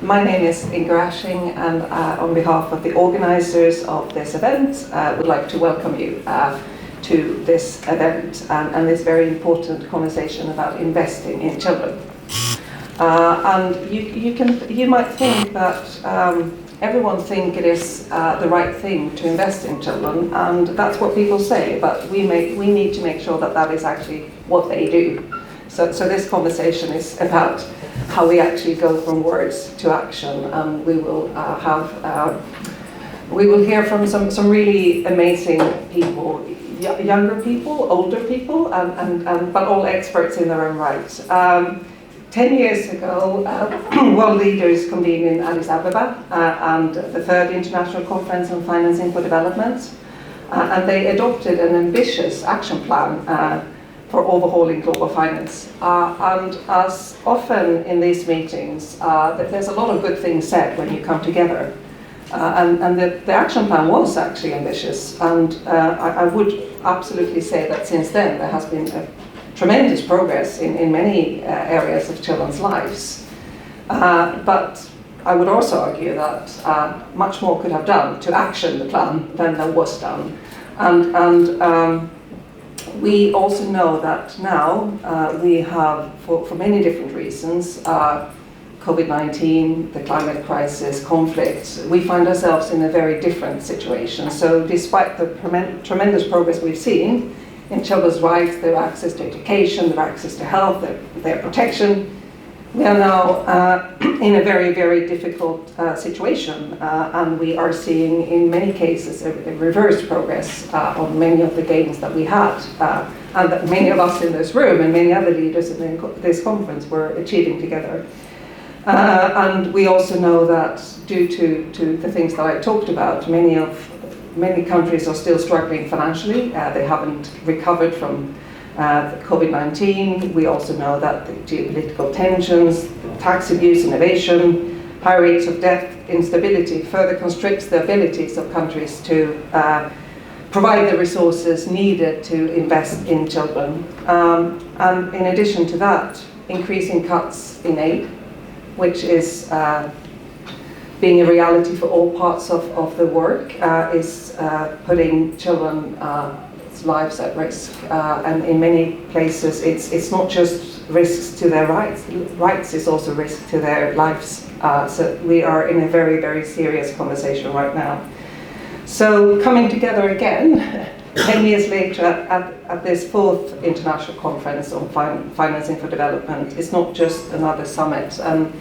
My name is Inga Ashing, and on behalf of the organisers of this event, would like to welcome you to this event and this very important conversation about investing in children. And you might think that everyone think it is the right thing to invest in children, and that's what people say, but we need to make sure that that is actually what they do. So this conversation is about how we actually go from words to action, and we will hear from some really amazing people, younger people, older people, but all experts in their own right. 10 years ago, world leaders convened in Addis Ababa and the third International Conference on Financing for Development, and they adopted an ambitious action plan for overhauling global finance. And as often in these meetings, there's a lot of good things said when you come together. And the action plan was actually ambitious, and I would absolutely say that since then there has been a tremendous progress in many areas of children's lives. But I would also argue that much more could have done to action the plan than there was done. And we also know that now we have, for many different reasons, COVID-19, the climate crisis, conflicts, we find ourselves in a very different situation. So despite the tremendous progress we've seen in children's rights, their access to education, their access to health, their protection, we are now in a very, very difficult situation, and we are seeing in many cases a reverse progress on many of the gains that we had, and that many of us in this room and many other leaders in this conference were achieving together. And we also know that due to the things that I talked about, many countries are still struggling financially. They haven't recovered from COVID-19. We also know that the geopolitical tensions, tax abuse, innovation, high rates of debt, instability further constricts the abilities of countries to provide the resources needed to invest in children. And in addition to that, increasing cuts in aid, which is being a reality for all parts of the work, is putting children's lives at risk, and in many places it's not just risks to their rights, it's also risk to their lives. So we are in a very, very serious conversation right now. So coming together again 10 years later at this fourth international conference on financing for development is not just another summit, and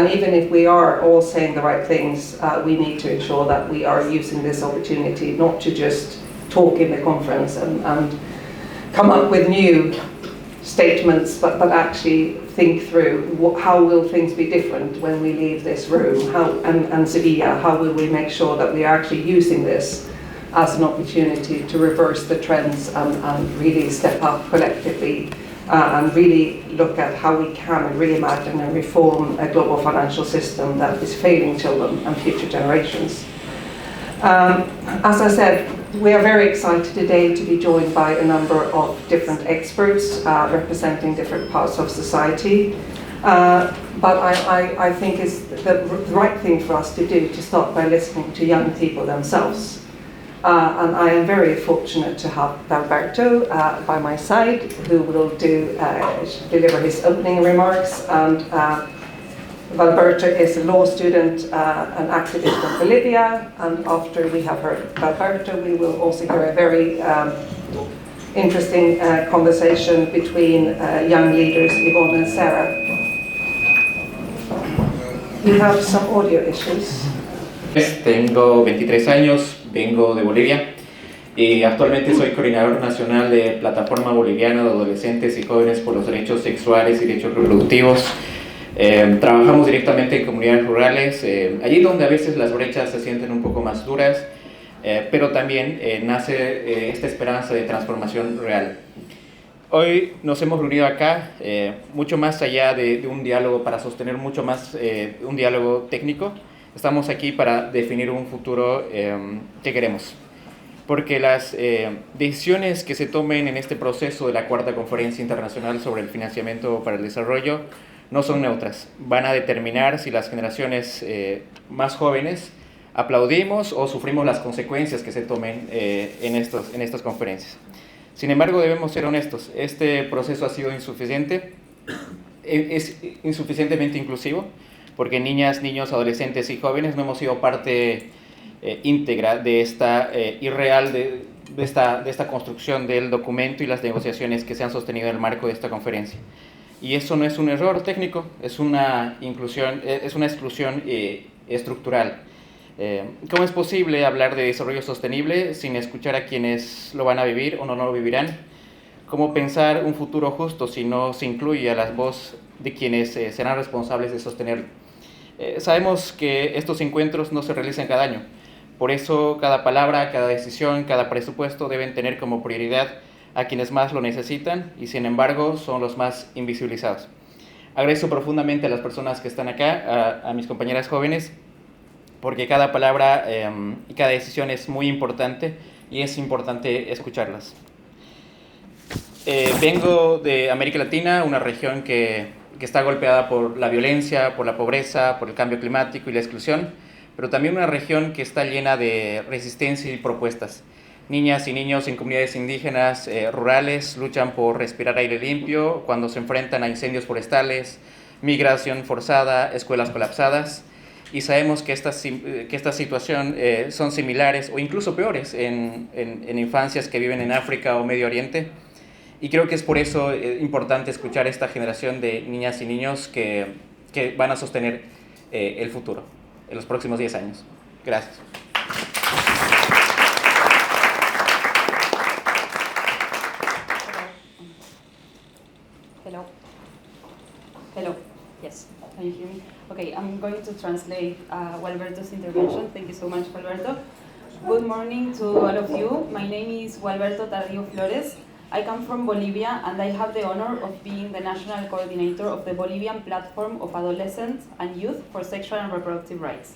even if we are all saying the right things, we need to ensure that we are using this opportunity not to just talk in the conference and come up with new statements, but actually think through how will things be different when we leave this room, and Sevilla, how will we make sure that we are actually using this as an opportunity to reverse the trends and really step up collectively and really look at how we can reimagine and reform a global financial system that is failing children and future generations. As I said, we are very excited today to be joined by a number of different experts representing different parts of society. But I think it's the right thing for us to do to start by listening to young people themselves. And I am very fortunate to have Alberto by my side, who will deliver his opening remarks. And Alberto is a law student, an activist from Bolivia, and after we have heard Alberto, we will also hear a very interesting conversation between young leaders Yvonne and Sarah. We have some audio issues. Tengo 23 años, vengo de Bolivia y actualmente soy coordinador nacional de Plataforma Boliviana de Adolescentes y Jóvenes por los Derechos Sexuales y Derechos Reproductivos. Trabajamos directamente en comunidades rurales, allí donde a veces las brechas se sienten un poco más duras, pero también nace esta esperanza de transformación real. Hoy nos hemos reunido acá, mucho más allá de un diálogo para sostener mucho más un diálogo técnico. Estamos aquí para definir un futuro que queremos, porque las decisiones que se tomen en este proceso de la Cuarta Conferencia Internacional sobre el Financiamiento para el Desarrollo no son neutras. Van a determinar si las generaciones más jóvenes aplaudimos o sufrimos las consecuencias que se tomen en estas conferencias. Sin embargo, debemos ser honestos. Este proceso ha sido insuficiente, es insuficientemente inclusivo, porque niñas, niños, adolescentes y jóvenes no hemos sido parte íntegra de esta irreal, de esta construcción del documento y las negociaciones que se han sostenido en el marco de esta conferencia. Y eso no es un error técnico, es una exclusión estructural. ¿Cómo es posible hablar de desarrollo sostenible sin escuchar a quienes lo van a vivir o no lo vivirán? ¿Cómo pensar un futuro justo si no se incluye a la voz de quienes serán responsables de sostenerlo? Sabemos que estos encuentros no se realizan cada año. Por eso cada palabra, cada decisión, cada presupuesto deben tener como prioridad a quienes más lo necesitan y sin embargo son los más invisibilizados. Agradezco profundamente a las personas que están acá, a mis compañeras jóvenes, porque cada palabra y cada decisión es muy importante y es importante escucharlas. Vengo de América Latina, una región que está golpeada por la violencia, por la pobreza, por el cambio climático y la exclusión, pero también una región que está llena de resistencia y propuestas. Niñas y niños en comunidades indígenas rurales luchan por respirar aire limpio cuando se enfrentan a incendios forestales, migración forzada, escuelas colapsadas. Y sabemos que esta situación son similares o incluso peores en infancias que viven en África o Medio Oriente. Y creo que es por eso importante escuchar esta generación de niñas y niños que van a sostener el futuro en los próximos 10 años. Gracias. Hello. Hello. Yes. Can you hear me? Okay, I'm going to translate Gualberto's intervention. Thank you so much, Gualberto. Good morning to all of you. My name is Gualberto Tardío Flores. I come from Bolivia and I have the honor of being the national coordinator of the Bolivian Platform of Adolescents and Youth for Sexual and Reproductive Rights.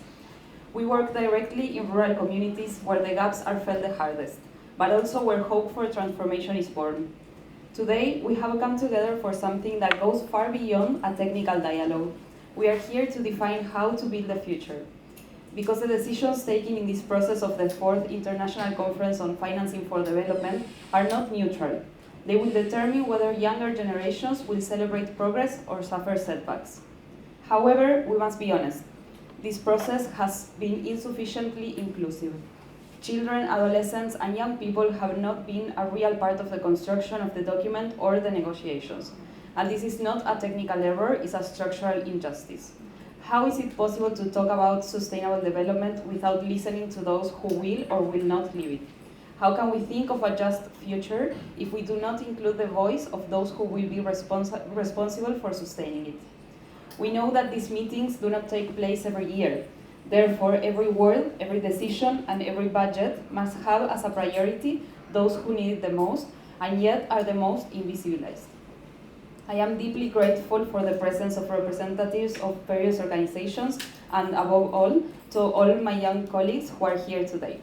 We work directly in rural communities where the gaps are felt the hardest, but also where hope for transformation is born. Today, we have come together for something that goes far beyond a technical dialogue. We are here to define how to build the future. Because the decisions taken in this process of the 4th International Conference on Financing for Development are not neutral. They will determine whether younger generations will celebrate progress or suffer setbacks. However, we must be honest. This process has been insufficiently inclusive. Children, adolescents, and young people have not been a real part of the construction of the document or the negotiations. And this is not a technical error, it's a structural injustice. How is it possible to talk about sustainable development without listening to those who will or will not live it? How can we think of a just future if we do not include the voice of those who will be responsible for sustaining it? We know that these meetings do not take place every year. Therefore, every word, every decision, and every budget must have as a priority those who need it the most, and yet are the most invisibilized. I am deeply grateful for the presence of representatives of various organizations, and above all, to all my young colleagues who are here today.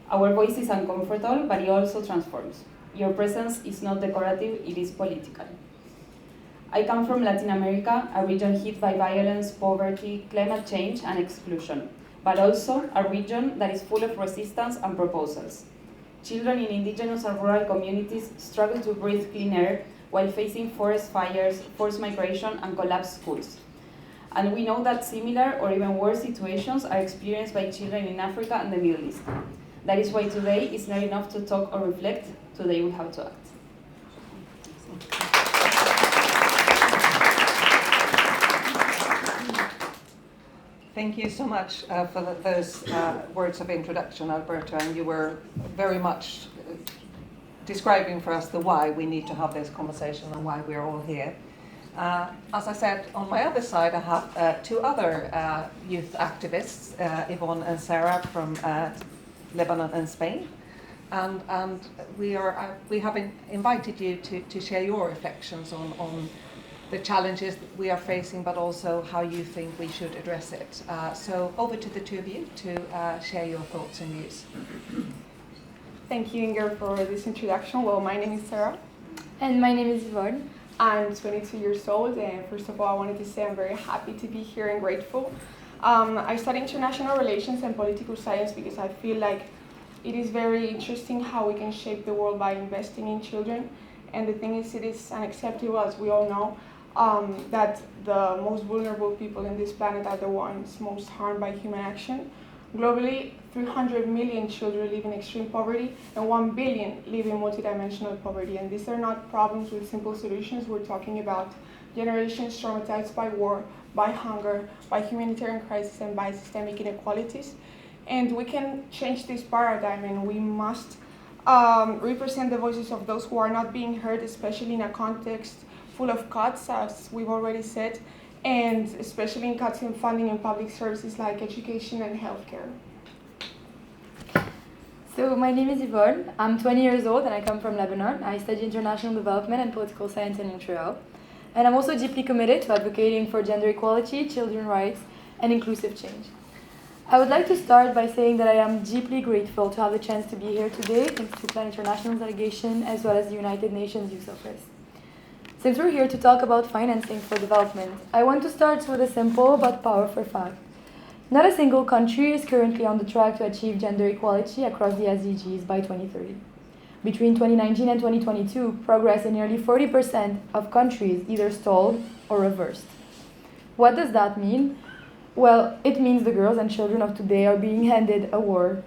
Our voice is uncomfortable, but it also transforms. Your presence is not decorative, it is political. I come from Latin America, a region hit by violence, poverty, climate change, and exclusion, but also a region that is full of resistance and proposals. Children in indigenous and rural communities struggle to breathe clean air while facing forest fires, forced migration, and collapsed schools. And we know that similar or even worse situations are experienced by children in Africa and the Middle East. That is why today is not enough to talk or reflect, today we have to act. Thank you so much for those words of introduction, Alberto, and you were very much describing for us the why we need to have this conversation and why we're all here. As I said, on my other side I have two other youth activists, Yvonne and Sarah from Lebanon and Spain, and we have invited you to share your reflections on the challenges that we are facing, but also how you think we should address it. So over to the two of you to share your thoughts and views. Thank you, Inger, for this introduction. Well, my name is Sarah. And my name is Yvonne. I'm 22 years old, and first of all, I wanted to say I'm very happy to be here and grateful. I study international relations and political science because I feel like it is very interesting how we can shape the world by investing in children. And the thing is, it is unacceptable, as we all know, that the most vulnerable people in this planet are the ones most harmed by human action. Globally, 300 million children live in extreme poverty and 1 billion live in multidimensional poverty. And these are not problems with simple solutions. We're talking about generations traumatized by war, by hunger, by humanitarian crisis, and by systemic inequalities. And we can change this paradigm, and we must represent the voices of those who are not being heard, especially in a context full of cuts, as we've already said, and especially in cuts in funding in public services like education and healthcare. So my name is Yvonne. I'm 20 years old and I come from Lebanon. I study international development and political science in Montreal. And I'm also deeply committed to advocating for gender equality, children's rights, and inclusive change. I would like to start by saying that I am deeply grateful to have the chance to be here today, thanks to Plan International's delegation as well as the United Nations Youth Office. Since we're here to talk about financing for development, I want to start with a simple but powerful fact. Not a single country is currently on the track to achieve gender equality across the SDGs by 2030. Between 2019 and 2022, progress in nearly 40% of countries either stalled or reversed. What does that mean? Well, it means the girls and children of today are being handed a world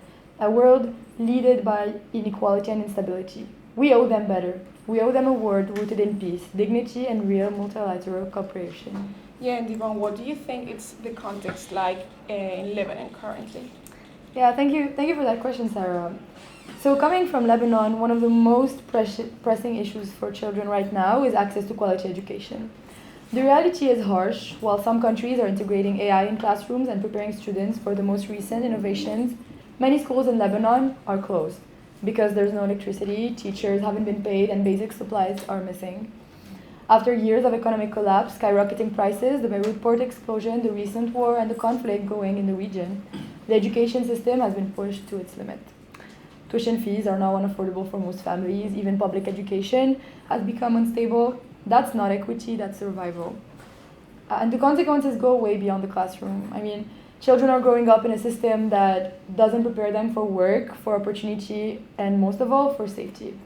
led by inequality and instability. We owe them better. We owe them a world rooted in peace, dignity, and real multilateral cooperation. Yeah, and Yvonne, what do you think it's the context like in Lebanon currently? Yeah, thank you for that question, Sarah. So coming from Lebanon, one of the most pressing issues for children right now is access to quality education. The reality is harsh. While some countries are integrating AI in classrooms and preparing students for the most recent innovations, many schools in Lebanon are closed because there's no electricity, teachers haven't been paid, and basic supplies are missing. After years of economic collapse, skyrocketing prices, the Beirut port explosion, the recent war, and the conflict going in the region, the education system has been pushed to its limit. Tuition fees are now unaffordable for most families. Even public education has become unstable. That's not equity, that's survival. And the consequences go way beyond the classroom. I mean, children are growing up in a system that doesn't prepare them for work, for opportunity, and most of all, for safety.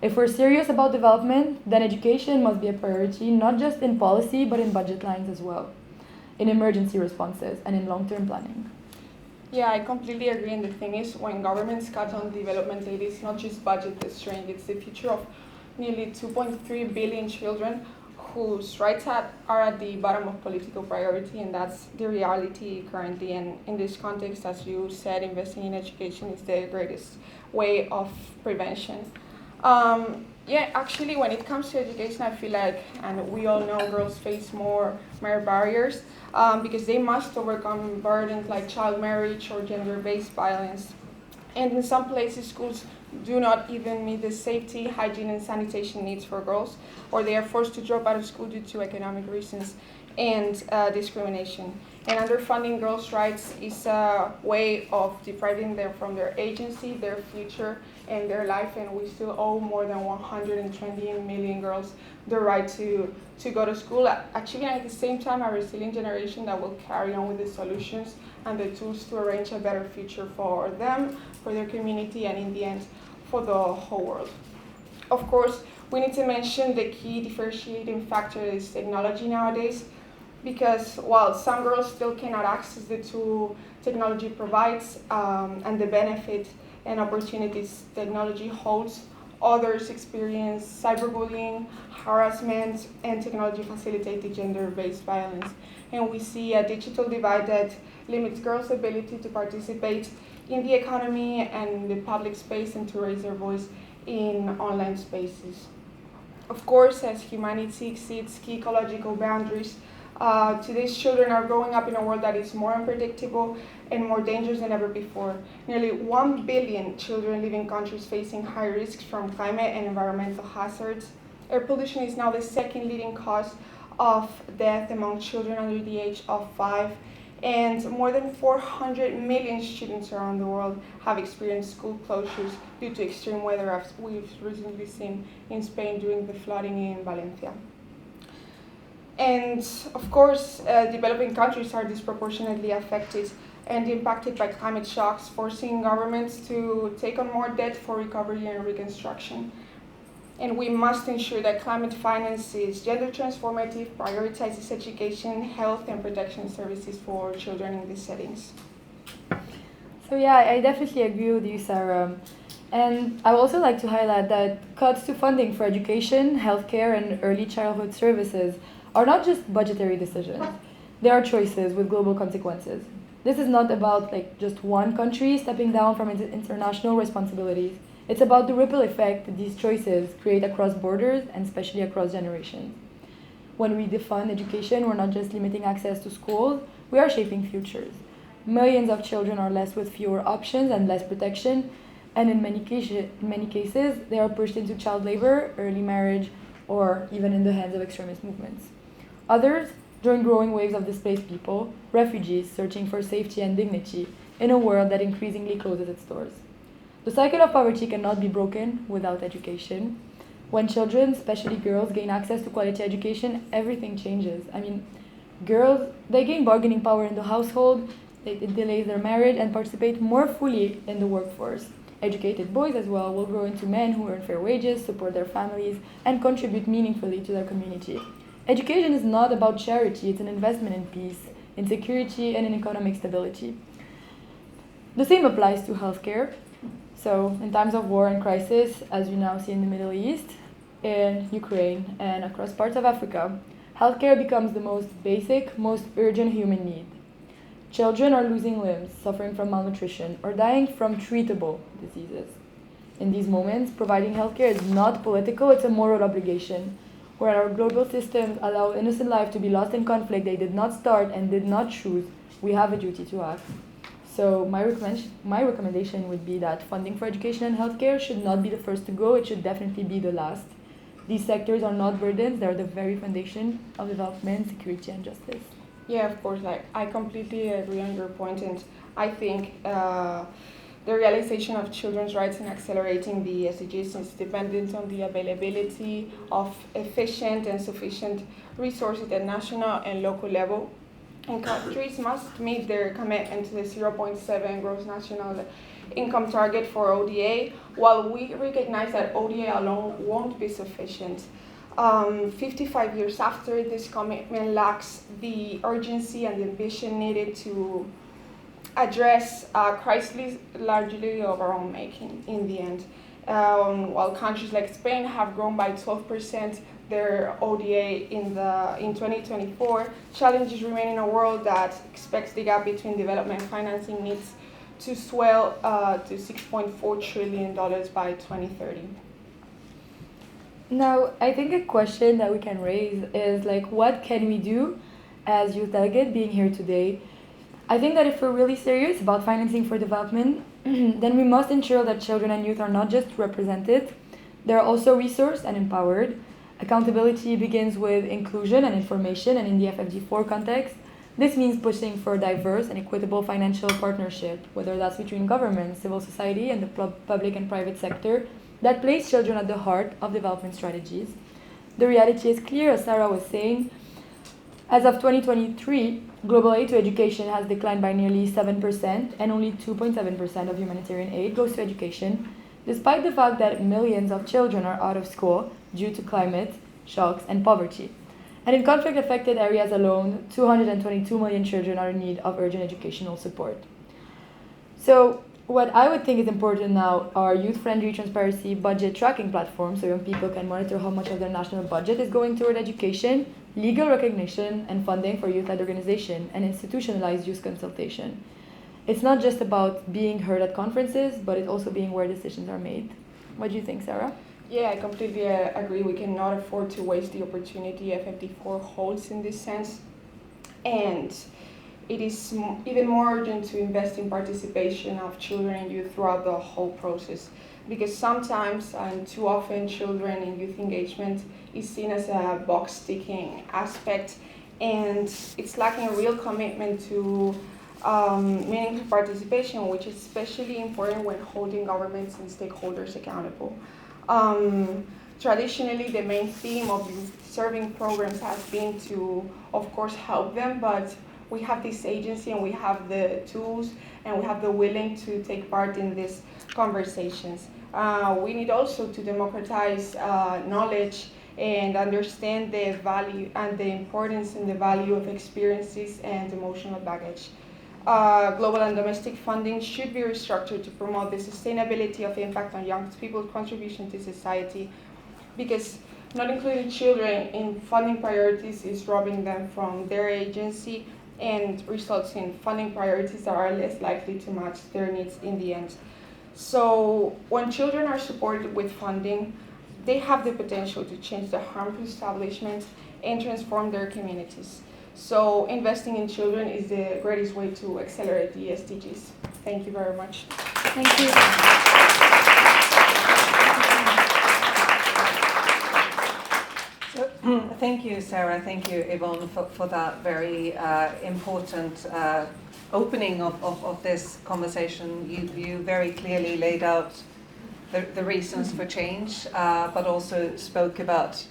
If we're serious about development, then education must be a priority, not just in policy, but in budget lines as well, in emergency responses, and in long-term planning. Yeah, I completely agree. And the thing is, when governments cut on development aid, it's not just budget constraint, it's the future of nearly 2.3 billion children whose rights are at the bottom of political priority, and that's the reality currently. And in this context, as you said, investing in education is the greatest way of prevention. Yeah, actually, when it comes to education, I feel like, and we all know, girls face more barriers because they must overcome burdens like child marriage or gender-based violence. And in some places, schools do not even meet the safety, hygiene, and sanitation needs for girls, or they are forced to drop out of school due to economic reasons and discrimination. And underfunding girls' rights is a way of depriving them from their agency, their future, and their life, and we still owe more than 120 million girls the right to go to school, achieving at the same time a resilient generation that will carry on with the solutions and the tools to arrange a better future for them, for their community, and in the end, for the whole world. Of course, we need to mention the key differentiating factor is technology nowadays, because while some girls still cannot access the tool technology provides and the benefit and opportunities technology holds, others experience cyberbullying, harassment, and technology-facilitated gender-based violence. And we see a digital divide that limits girls' ability to participate in the economy and the public space and to raise their voice in online spaces. Of course, as humanity exceeds key ecological boundaries, today's children are growing up in a world that is more unpredictable and more dangerous than ever before. Nearly 1 billion children live in countries facing high risks from climate and environmental hazards. Air pollution is now the second leading cause of death among children under the age of 5. And more than 400 million students around the world have experienced school closures due to extreme weather, as we've recently seen in Spain during the flooding in Valencia. And of course, developing countries are disproportionately affected and impacted by climate shocks, forcing governments to take on more debt for recovery and reconstruction. And we must ensure that climate finance is gender transformative, prioritizes education, health, and protection services for children in these settings. So yeah, I definitely agree with you, Sarah. And I would also like to highlight that cuts to funding for education, healthcare, and early childhood services are not just budgetary decisions. They are choices with global consequences. This is not about just one country stepping down from its international responsibilities. It's about the ripple effect that these choices create across borders and especially across generations. When we defund education, we're not just limiting access to schools, we are shaping futures. Millions of children are left with fewer options and less protection, and in many cases, they are pushed into child labor, early marriage, or even in the hands of extremist movements. Others join growing waves of displaced people, refugees searching for safety and dignity in a world that increasingly closes its doors. The cycle of poverty cannot be broken without education. When children, especially girls, gain access to quality education, everything changes. Girls, they gain bargaining power in the household, it delays their marriage, and participate more fully in the workforce. Educated boys as well will grow into men who earn fair wages, support their families, and contribute meaningfully to their community. Education is not about charity, it's an investment in peace, in security, and in economic stability. The same applies to healthcare. So, in times of war and crisis, as you now see in the Middle East, in Ukraine, and across parts of Africa, healthcare becomes the most basic, most urgent human need. Children are losing limbs, suffering from malnutrition, or dying from treatable diseases. In these moments, providing healthcare is not political, it's a moral obligation. Where our global systems allow innocent life to be lost in conflict they did not start and did not choose, we have a duty to act. So my recommendation would be that funding for education and healthcare should not be the first to go, it should definitely be the last. These sectors are not burdens, they are the very foundation of development, security, and justice. Yeah, of course, I completely agree on your point, and I think the realization of children's rights and accelerating the SDGs is dependent on the availability of efficient and sufficient resources at national and local level. And countries must meet their commitment to the 0.7 gross national income target for ODA, while we recognize that ODA alone won't be sufficient. 55 years after, this commitment lacks the urgency and the ambition needed to address crises largely of our own making in the end. While countries like Spain have grown by 12% their ODA in 2024, challenges remain in a world that expects the gap between development financing needs to swell to $6.4 trillion by 2030. Now, I think a question that we can raise is what can we do as youth delegate being here today? I think that if we're really serious about financing for development, then we must ensure that children and youth are not just represented, they're also resourced and empowered. Accountability begins with inclusion and information, and in the FfD4 context, this means pushing for diverse and equitable financial partnership, whether that's between government, civil society, and the public and private sector, that place children at the heart of development strategies. The reality is clear, as Sarah was saying. As of 2023, global aid to education has declined by nearly 7%, and only 2.7% of humanitarian aid goes to education, despite the fact that millions of children are out of school due to climate shocks and poverty. And in conflict-affected areas alone, 222 million children are in need of urgent educational support. So what I would think is important now are youth-friendly transparency budget tracking platforms so young people can monitor how much of their national budget is going toward education, legal recognition and funding for youth-led organization, and institutionalized youth consultation. It's not just about being heard at conferences, but it's also being where decisions are made. What do you think, Sarah? Yeah, I completely agree. We cannot afford to waste the opportunity FfD4 holds in this sense. And it is even more urgent to invest in participation of children and youth throughout the whole process, because sometimes and too often children and youth engagement is seen as a box-ticking aspect, and it's lacking a real commitment to meaningful participation, which is especially important when holding governments and stakeholders accountable. Traditionally, the main theme of serving programs has been to, of course, help them, but we have this agency and we have the tools and we have the willing to take part in these conversations. We need also to democratize knowledge and understand the value and the importance and the value of experiences and emotional baggage. Global and domestic funding should be restructured to promote the sustainability of impact on young people's contribution to society, because not including children in funding priorities is robbing them from their agency and results in funding priorities that are less likely to match their needs in the end. So when children are supported with funding, they have the potential to change the harmful establishments and transform their communities. So investing in children is the greatest way to accelerate the SDGs. Thank you very much. Thank you. Thank you, Sarah. Thank you, Yvonne, for that very important opening of this conversation. You very clearly laid out the reasons for change, but also spoke about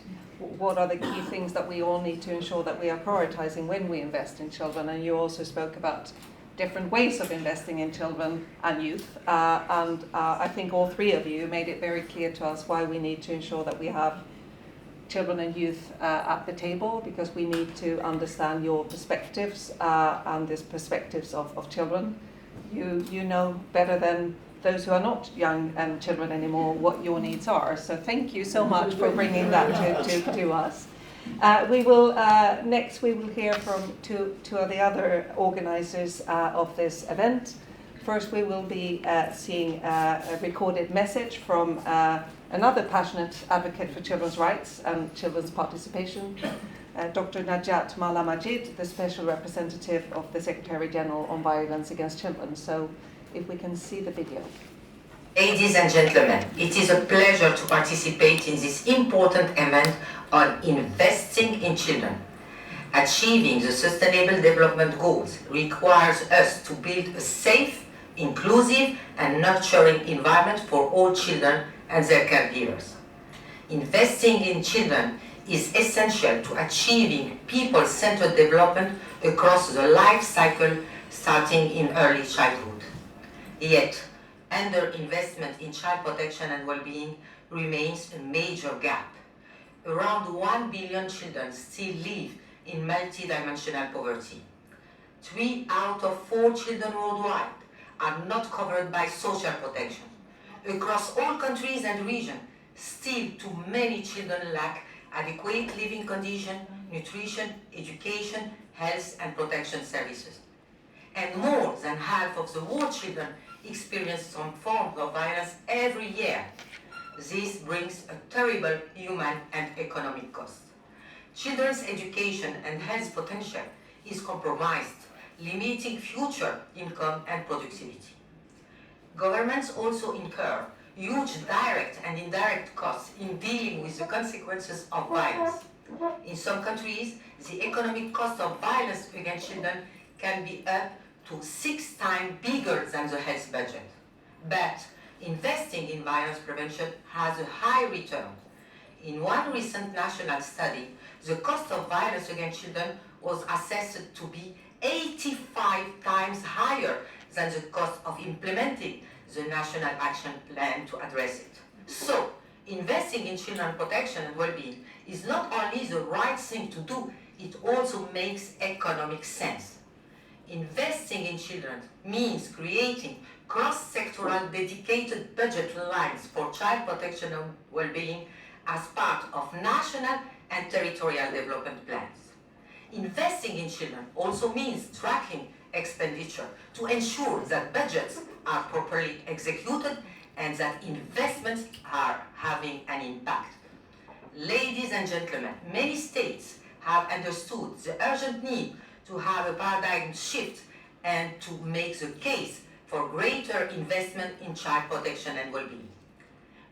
what are the key things that we all need to ensure that we are prioritizing when we invest in children. And you also spoke about different ways of investing in children and youth. I think all three of you made it very clear to us why we need to ensure that we have children and youth at the table, because we need to understand your perspectives and the perspectives of children. You know better than those who are not young and children anymore what your needs are. So thank you so much for bringing that to us. Next we will hear from two of the other organizers of this event. First we will be seeing a recorded message from another passionate advocate for children's rights and children's participation, Dr. Najat Mala Majid, the Special Representative of the Secretary General on Violence Against Children. So if we can see the video. Ladies and gentlemen, it is a pleasure to participate in this important event on investing in children. Achieving the Sustainable Development Goals requires us to build a safe, inclusive and nurturing environment for all children and their caregivers. Investing in children is essential to achieving people-centered development across the life cycle, starting in early childhood. Yet, underinvestment in child protection and well-being remains a major gap. Around 1 billion children still live in multidimensional poverty. 3 out of 4 children worldwide are not covered by social protection. Across all countries and regions, still too many children lack adequate living conditions, nutrition, education, health and protection services. And more than half of the world children experience some form of violence every year. This brings a terrible human and economic cost. Children's education and health potential is compromised, limiting future income and productivity. Governments also incur huge direct and indirect costs in dealing with the consequences of violence. In some countries, the economic cost of violence against children can be up to 6 times bigger than the health budget. But investing in violence prevention has a high return. In one recent national study, the cost of violence against children was assessed to be 85 times higher than the cost of implementing the National Action Plan to address it. So, investing in children protection and well-being is not only the right thing to do, it also makes economic sense. Investing in children means creating cross-sectoral dedicated budget lines for child protection and well-being as part of national and territorial development plans. Investing in children also means tracking expenditure to ensure that budgets are properly executed and that investments are having an impact. Ladies and gentlemen, many states have understood the urgent need to have a paradigm shift and to make the case for greater investment in child protection and well-being.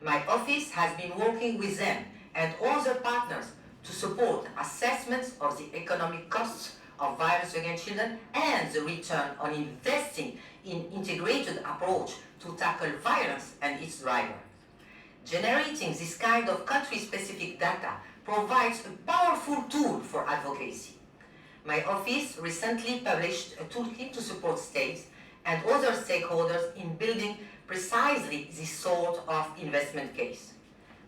My office has been working with them and other partners to support assessments of the economic costs of violence against children and the return on investing in integrated approach to tackle violence and its drivers. Generating this kind of country-specific data provides a powerful tool for advocacy. My office recently published a toolkit to support states and other stakeholders in building precisely this sort of investment case.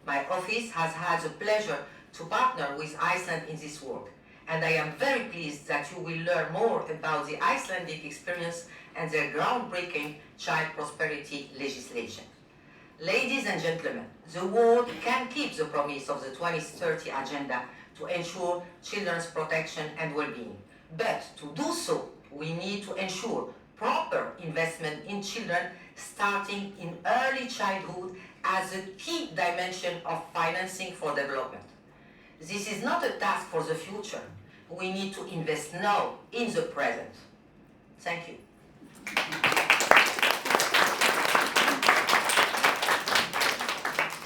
My office has had the pleasure to partner with Iceland in this work, and I am very pleased that you will learn more about the Icelandic experience and their groundbreaking child prosperity legislation. Ladies and gentlemen, the world can keep the promise of the 2030 agenda to ensure children's protection and well-being. But to do so, we need to ensure proper investment in children starting in early childhood as a key dimension of financing for development. This is not a task for the future. We need to invest now in the present. Thank you.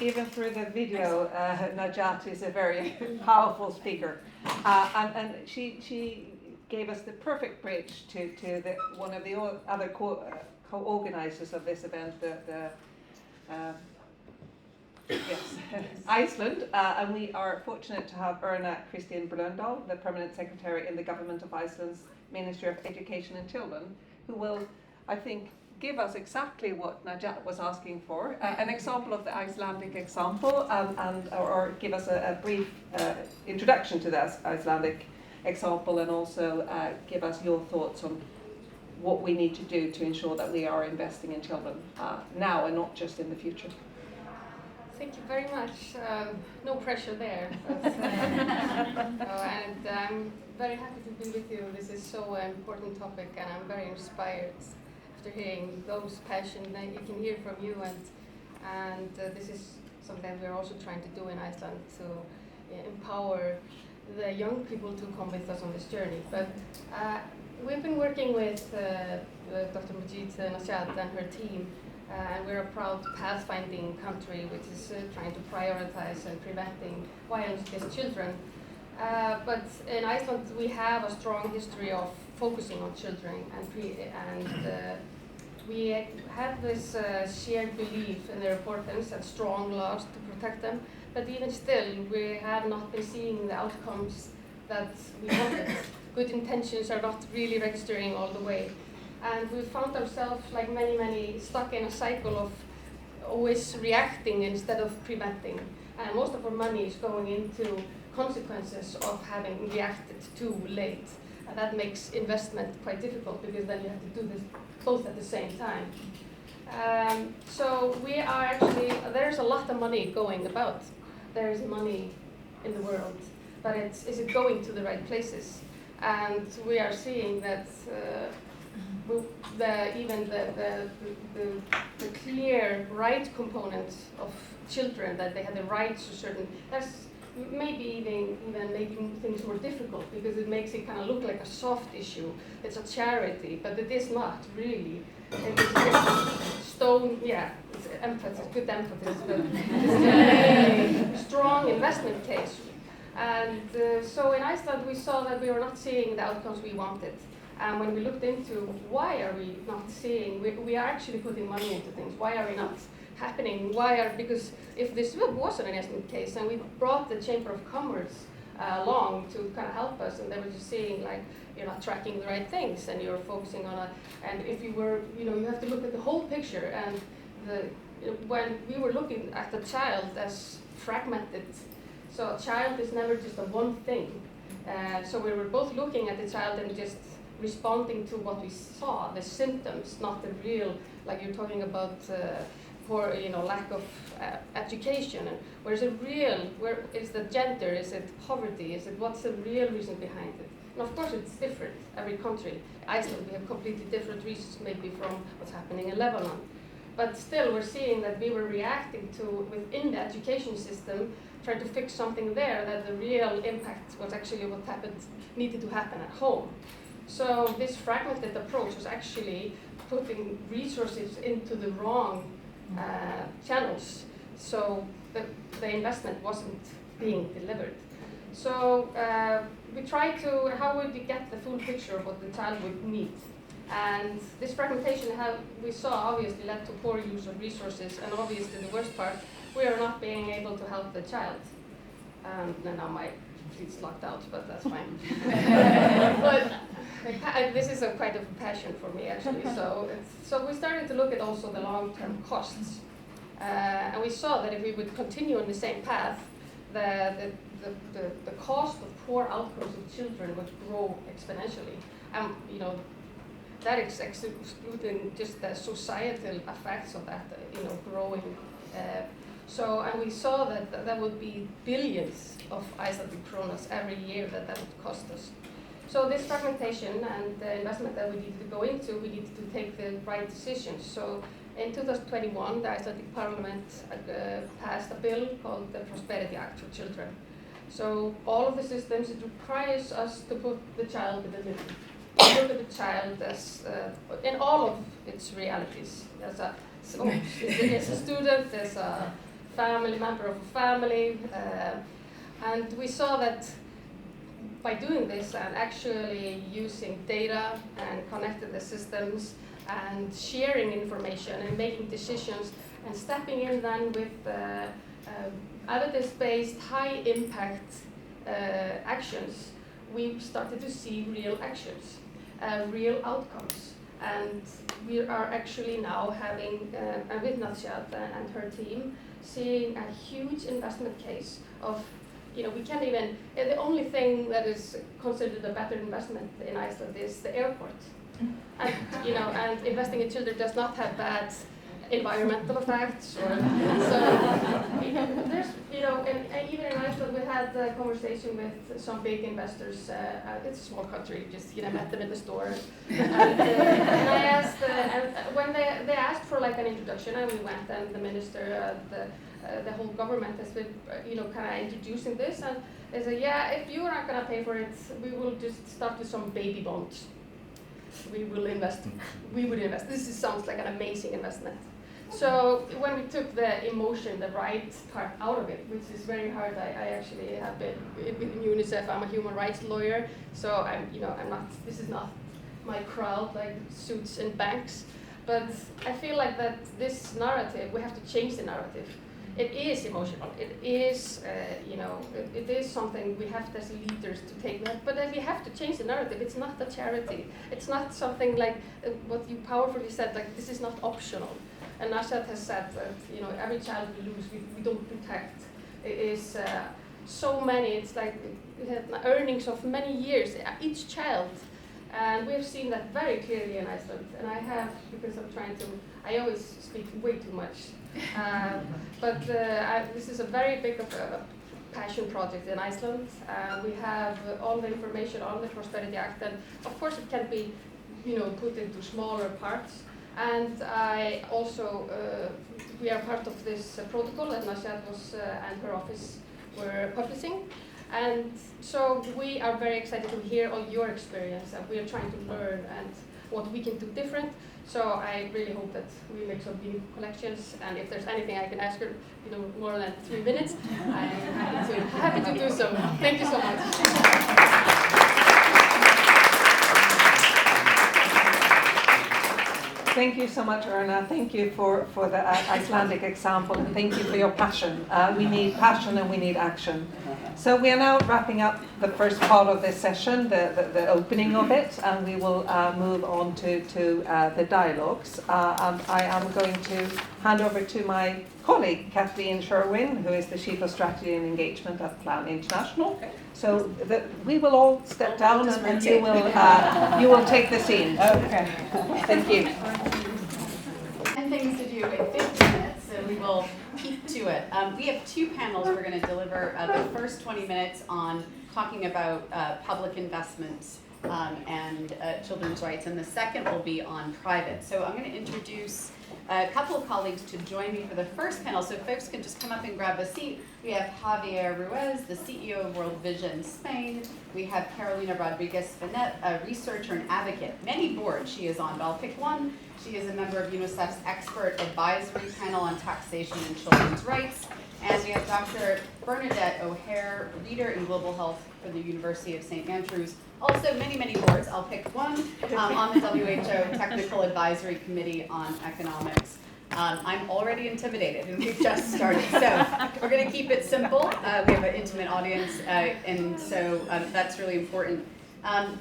Even through the video, Najat is a very powerful speaker, and she gave us the perfect bridge to one of the other co-organizers of this event, Iceland, and we are fortunate to have Erna Kristín Blöndal, the Permanent Secretary in the Government of Iceland's Ministry of Education and Children, who will, I think, give us exactly what Najat was asking for, an example of the Icelandic example, or give us a brief introduction to the Icelandic example, and also give us your thoughts on what we need to do to ensure that we are investing in children now and not just in the future. Thank you very much. No pressure there. And I'm very happy to be with you. This is so important topic, and I'm very inspired after hearing those passion that you can hear from you. And this is something we're also trying to do in Iceland, to empower the young people to come with us on this journey. But we've been working with Dr. Majid Najat and her team. And we're a proud pathfinding country which is trying to prioritize and preventing violence against children. But in Iceland we have a strong history of focusing on children, and we have this shared belief in their importance and strong laws to protect them. But even still, we have not been seeing the outcomes that we wanted. Good intentions are not really registering all the way. And we found ourselves, like many, stuck in a cycle of always reacting instead of preventing. And most of our money is going into consequences of having reacted too late. And that makes investment quite difficult, because then you have to do this both at the same time. So we are actually, there's a lot of money going about. There is money in the world, but is it going to the right places? And we are seeing that the clear right component of children, that they have the rights to certain, that's maybe even making things more difficult, because it makes it kind of look like a soft issue. It's a charity, but it is not really. It is stone, yeah, it's emphasis, good emphasis, but it's a strong investment case. And so in Iceland we saw that we were not seeing the outcomes we wanted. And when we looked into why are we not seeing, we are actually putting money into things. Why are we not happening? Because if this was an investment case, and we brought the Chamber of Commerce along to kind of help us, and they were just saying, like, you're not tracking the right things, and you're focusing on and if you were, you have to look at the whole picture. And when we were looking at the child as fragmented, so a child is never just a one thing. So we were both looking at the child and just responding to what we saw, the symptoms, not the real, like you're talking about, lack of education. And where is it real? Where is the gender? Is it poverty? What's the real reason behind it? And of course it's different, every country. Iceland, we have completely different reasons maybe from what's happening in Lebanon. But still, we're seeing that we were reacting to, within the education system, trying to fix something there, that the real impact was actually what needed to happen at home. So this fragmented approach was actually putting resources into the wrong channels. So the investment wasn't being delivered. So we tried to, how would we get the full picture of what the child would need? And this fragmentation, we saw, obviously led to poor use of resources, and obviously the worst part, we are not being able to help the child. And now my feet's locked out, but that's fine. But this is quite a passion for me, actually. So we started to look at also the long-term costs. And we saw that if we would continue on the same path, the cost of poor outcomes of children would grow exponentially. You know, that is excluding just the societal effects of that, growing. And we saw that there would be billions of Icelandic kronas every year that would cost us. So this fragmentation and the investment that we needed to go into, we needed to take the right decisions. So in 2021, the Icelandic Parliament passed a bill called the Prosperity Act for Children. So all of the systems, it requires us to put the child in the middle. Look at the child as in all of its realities. As a student, as a family member of a family, and we saw that by doing this and actually using data and connecting the systems and sharing information and making decisions and stepping in then with evidence-based, high-impact actions, we started to see real actions, real outcomes. And we are actually now having, with Nadshat and her team, seeing a huge investment case of, we can't even, the only thing that is considered a better investment in Iceland is the airport. And, and investing in children does not have bad environmental effects. There's, and even in Iceland, we had a conversation with some big investors. It's a small country, just met them in the store. And I asked, when they asked for like an introduction, and we went, and the minister, the whole government has been, kind of introducing this, and they said, yeah, if you are not going to pay for it, we will just start with some baby bonds. We will invest. We would invest. Sounds like an amazing investment. So when we took the emotion, the right part out of it, which is very hard, I actually have been with UNICEF. I'm a human rights lawyer, so I'm not. This is not my crowd, like suits and banks. But I feel like that this narrative, we have to change the narrative. It is emotional. It is, it is something we have as leaders to take that. But then we have to change the narrative. It's not a charity. It's not something like what you powerfully said. Like this is not optional. And Nadshat has said that every child we lose, we don't protect. It is so many. It's like earnings of many years each child. And we have seen that very clearly in Iceland. And I have, because I always speak way too much. But this is a very big of a passion project in Iceland. We have all the information on the Prosperity Act, and of course it can be, put into smaller parts. And I also, we are part of this protocol that Nadshat and her office were publishing. And so we are very excited to hear all your experience, and we are trying to learn and what we can do different. So I really hope that we make some new collections, and if there's anything I can ask her, more than 3 minutes, I'm happy to do so. Thank you so much. Thank you so much, Erna. Thank you for the Icelandic example, and thank you for your passion. We need passion and we need action. So we are now wrapping up the first part of this session, the opening of it, and we will move on to the dialogues. And I am going to hand over to my colleague, Kathleen Sherwin, who is the Chief of Strategy and Engagement at Plan International. Okay. So we will all step down, and you will take the scene. Okay. Thank you. 10 things to do in 15 minutes, so we will keep to it. We have 2 panels we're going to deliver. The first 20 minutes on talking about public investments and children's rights, and the second will be on private. So I'm going to introduce a couple of colleagues to join me for the first panel, so folks can just come up and grab a seat. We have Javier Ruiz, the CEO of World Vision Spain. We have Carolina Rodriguez-Finet, a researcher and advocate. Many boards she is on, but I'll pick one. She is a member of UNICEF's Expert Advisory Panel on Taxation and Children's Rights. And we have Dr. Bernadette O'Hare, leader in global health for the University of St. Andrews. Also many, many boards, I'll pick one, on the WHO Technical Advisory Committee on Economics. I'm already intimidated and we've just started, so we're going to keep it simple. We have an intimate audience, and so that's really important. I'm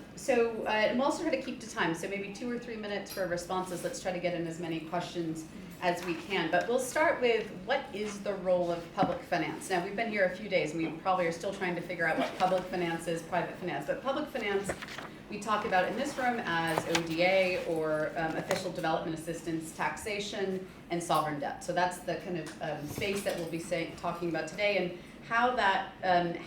also trying to keep to time, so maybe 2 or 3 minutes for responses. Let's try to get in as many questions as we can. But we'll start with, what is the role of public finance? Now, we've been here a few days, and we probably are still trying to figure out what public finance is, private finance. But public finance, we talk about in this room as ODA, or official development assistance, taxation, and sovereign debt. So that's the kind of space that we'll be talking about today, and how that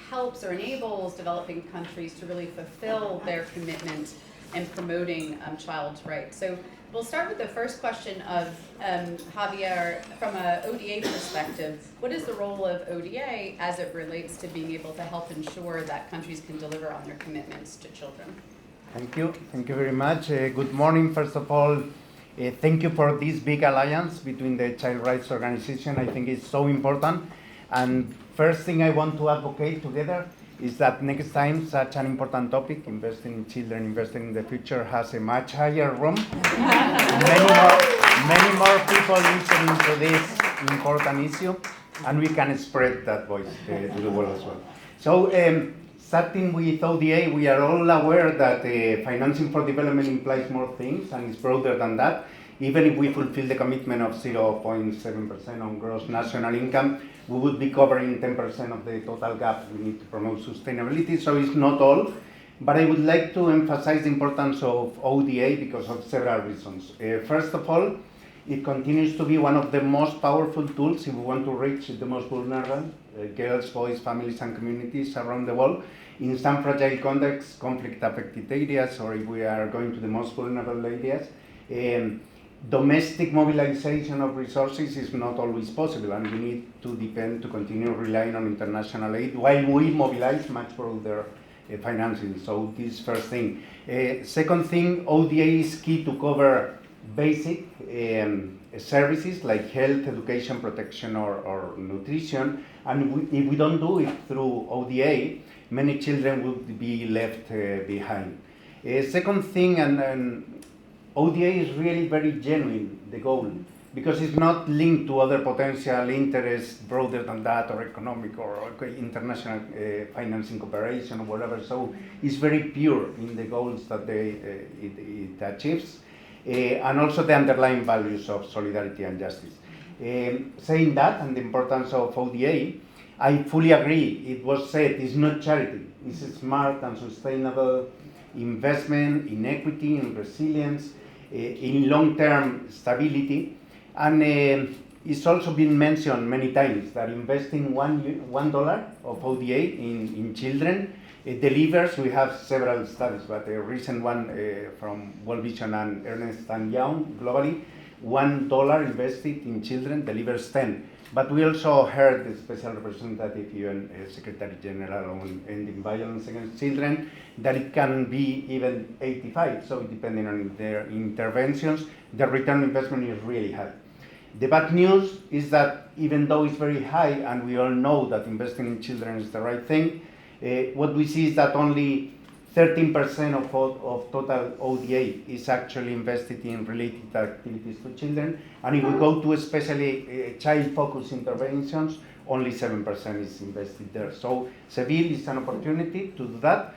helps or enables developing countries to really fulfill their commitment in promoting child's rights. So we'll start with the first question of Javier, from an ODA perspective. What is the role of ODA as it relates to being able to help ensure that countries can deliver on their commitments to children? Thank you very much. Good morning, first of all. Thank you for this big alliance between the child rights organization. I think it's so important. And first thing I want to advocate together is that next time such an important topic, investing in children, investing in the future, has a much higher room. many more people listening to this important issue, and we can spread that voice to the world as well. So, starting with ODA, we are all aware that financing for development implies more things and is broader than that. Even if we fulfill the commitment of 0.7% on gross national income, we would be covering 10% of the total gap we need to promote sustainability, so it's not all. But I would like to emphasize the importance of ODA because of several reasons. First of all, it continues to be one of the most powerful tools if we want to reach the most vulnerable, girls, boys, families, and communities around the world. In some fragile contexts, conflict-affected areas, or if we are going to the most vulnerable areas, domestic mobilization of resources is not always possible, and we need to continue relying on international aid while we mobilize much broader financing. So this first thing. Second thing, ODA is key to cover basic services like health, education, protection, or nutrition, and if we don't do it through ODA, many children will be left behind. Second thing, and ODA is really very genuine, the goal, because it's not linked to other potential interests broader than that, or economic or international financing cooperation or whatever. So it's very pure in the goals that it achieves, and also the underlying values of solidarity and justice. Saying that and the importance of ODA, I fully agree. It was said, it's not charity. It's a smart and sustainable investment in equity, in resilience, in long-term stability, and it's also been mentioned many times that investing $1 of ODA in children delivers. We have several studies, but a recent one from World Vision and Ernst & Young globally, $1 invested in children delivers 10. But we also heard the Special Representative, UN Secretary General on Ending Violence Against Children, that it can be even 85. So depending on their interventions, the return on investment is really high. The bad news is that even though it's very high, and we all know that investing in children is the right thing, what we see is that only 13% of total ODA is actually invested in related activities to children, and if we go to especially child-focused interventions, only 7% is invested there. So Seville is an opportunity to do that.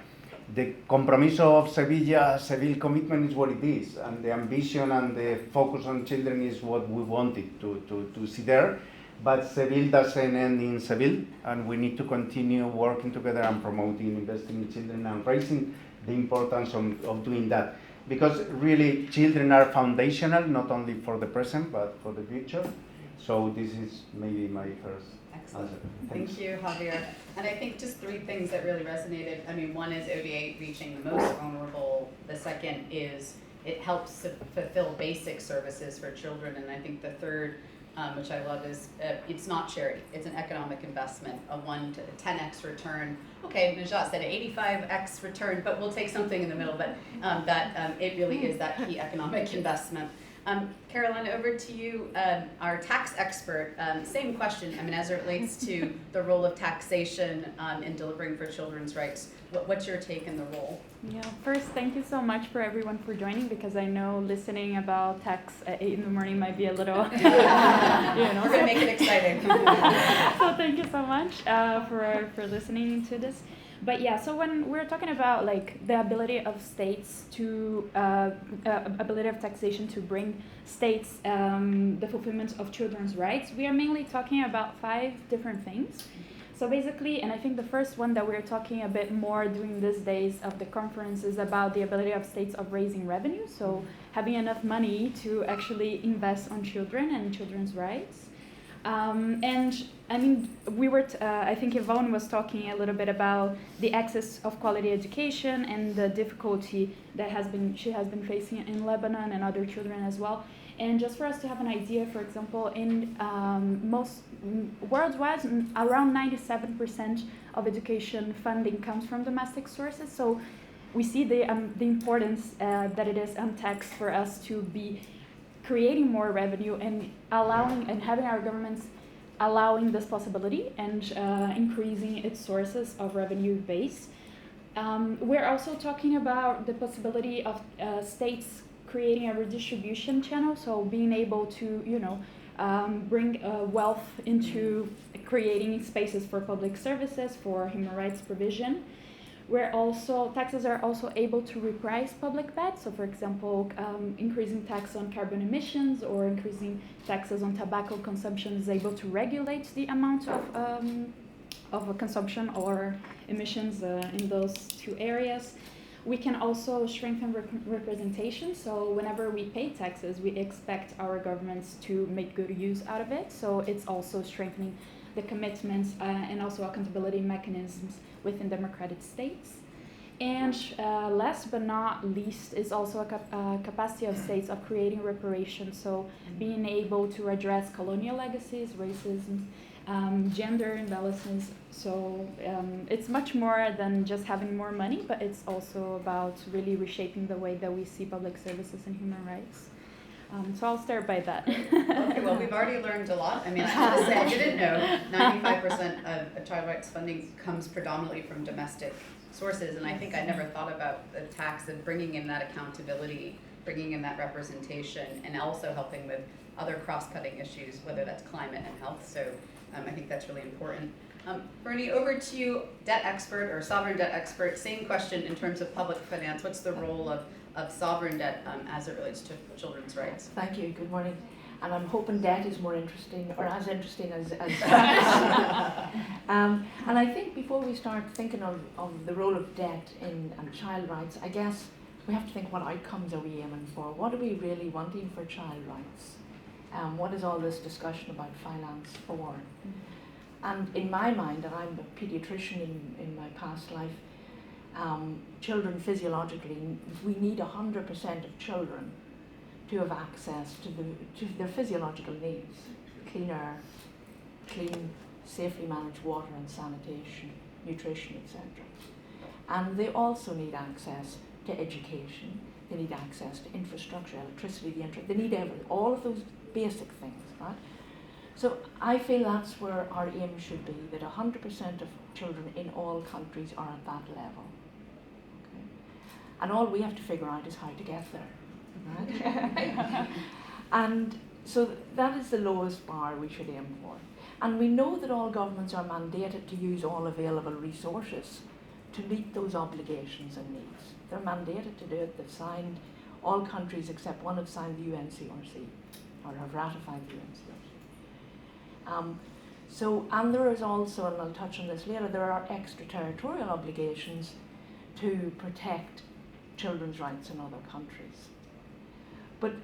The Compromiso of Seville commitment is what it is, and the ambition and the focus on children is what we wanted to see there. But Seville doesn't end in Seville, and we need to continue working together and promoting investing in children and raising the importance of doing that. Because really, children are foundational, not only for the present, but for the future. So this is maybe my first Excellent. answer. Thank you, Javier. And I think just 3 things that really resonated. I mean, one is ODA reaching the most vulnerable. The second is it helps to fulfill basic services for children. And I think the third, which I love, is it's not charity. It's an economic investment, a 1 to 10x return. Okay, Najat said an 85x return, but we'll take something in the middle. But it really is that key economic investment. Caroline, over to you, our tax expert. Same question, I mean, as it relates to the role of taxation in delivering for children's rights. What's your take in the role? Yeah, first, thank you so much for everyone for joining, because I know listening about tax at 8 in the morning might be a little, We're going to make it exciting. So thank you so much for listening to this. But yeah, so when we're talking about like the ability of states to, ability of taxation to bring states the fulfillment of children's rights, we are mainly talking about 5 different things. So basically, and I think the first one that we're talking a bit more during these days of the conference is about the ability of states of raising revenue, so having enough money to actually invest on children and children's rights. And I mean, we were, I think Yvonne was talking a little bit about the access of quality education and the difficulty that she has been facing in Lebanon and other children as well. And just for us to have an idea, for example, in most worldwide, around 97% of education funding comes from domestic sources. So we see the importance that it is untaxed for us to be creating more revenue and allowing and having our governments allowing this possibility and increasing its sources of revenue base. We're also talking about the possibility of states creating a redistribution channel, so being able to, bring wealth into creating spaces for public services, for human rights provision. Taxes are also able to reprice public debt. So, for example, increasing tax on carbon emissions or increasing taxes on tobacco consumption is able to regulate the amount of consumption or emissions in those 2 areas. We can also strengthen representation. So whenever we pay taxes, we expect our governments to make good use out of it. So it's also strengthening the commitments and also accountability mechanisms within democratic states. And last but not least is also a capacity of states of creating reparations. So being able to address colonial legacies, racism, gender imbalances. So it's much more than just having more money, but it's also about really reshaping the way that we see public services and human rights. So I'll start by that. Okay, well, we've already learned a lot. I mean, I have to say, I didn't know 95% of child rights funding comes predominantly from domestic sources, and I think I never thought about the tax and bringing in that accountability, bringing in that representation, and also helping with other cross-cutting issues, whether that's climate and health. So I think that's really important. Bernie, over to you, debt expert or sovereign debt expert. Same question in terms of public finance. What's the role of sovereign debt as it relates to children's rights? Thank you. Good morning. And I'm hoping debt is more interesting, or as interesting as and I think before we start thinking of the role of debt in child rights, I guess we have to think, what outcomes are we aiming for? What are we really wanting for child rights? What is all this discussion about finance for? And in my mind, and I'm a pediatrician in my past life, children physiologically, we need 100% of children to have access to their physiological needs: clean air, clean, safely managed water and sanitation, nutrition, etc. And they also need access to education. They need access to infrastructure, electricity, the internet. They need all of those basic things, right? So I feel that's where our aim should be, that 100% of children in all countries are at that level. Okay? And all we have to figure out is how to get there. Right? And so that is the lowest bar we should aim for. And we know that all governments are mandated to use all available resources to meet those obligations and needs. They're mandated to do it. They've signed, all countries except one have signed the UNCRC, or have ratified the UNCRC. And there is also, and I'll touch on this later, there are extraterritorial obligations to protect children's rights in other countries. But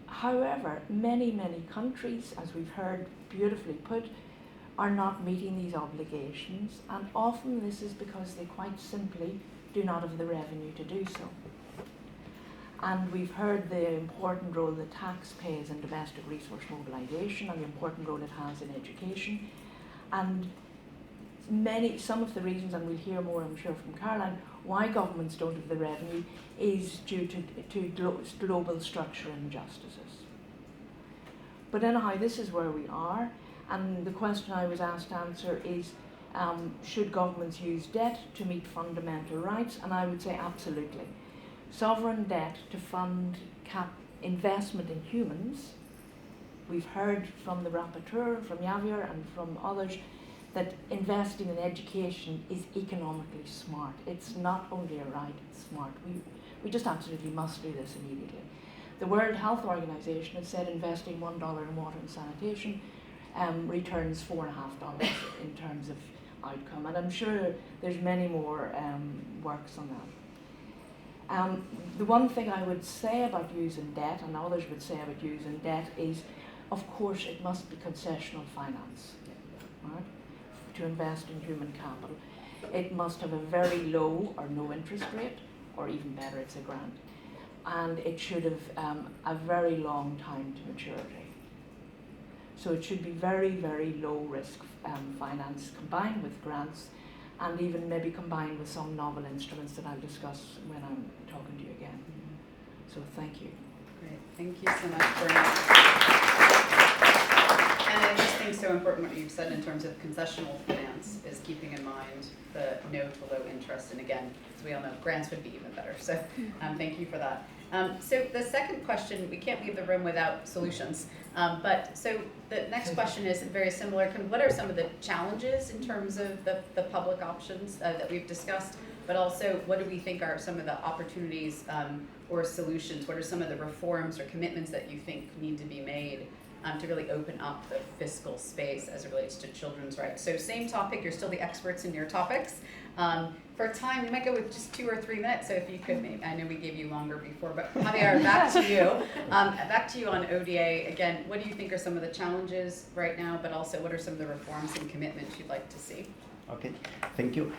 however, many, many countries, as we've heard beautifully put, are not meeting these obligations, and often this is because they quite simply do not have the revenue to do so. And we've heard the important role that tax plays in domestic resource mobilisation and the important role it has in education. And some of the reasons, and we'll hear more, I'm sure, from Caroline, why governments don't have the revenue is due to global structural injustices. But anyhow, this is where we are, and the question I was asked to answer is, should governments use debt to meet fundamental rights? And I would say absolutely. Sovereign debt to fund investment in humans. We've heard from the rapporteur, from Javier and from others, that investing in education is economically smart. It's not only a right, it's smart. We just absolutely must do this immediately. The World Health Organization has said investing $1 in water and sanitation returns $4.50 in terms of outcome, and I'm sure there's many more works on that. The one thing I would say about using debt, and others would say about using debt, is of course it must be concessional finance, right? To invest in human capital. It must have a very low or no interest rate, or even better, it's a grant. And it should have a very long time to maturity. So it should be very, very low risk finance combined with grants, and even maybe combined with some novel instruments that I'll discuss when I'm talking to you again. So thank you. Great, thank you so much, Bernard. And I just think so important what you've said in terms of concessional finance is keeping in mind the no to low interest. And again, as we all know, grants would be even better. So thank you for that. So the second question, we can't leave the room without solutions. But so the next question is very similar. What are some of the challenges in terms of the public options that we've discussed? But also, what do we think are some of the opportunities or solutions? What are some of the reforms or commitments that you think need to be made to really open up the fiscal space as it relates to children's rights? So same topic, you're still the experts in your topics. For time, we might go with just 2 or 3 minutes, so if you could maybe, I know we gave you longer before, but Javier, back to you. Back to you on ODA. Again, what do you think are some of the challenges right now, but also what are some of the reforms and commitments you'd like to see? Okay, thank you.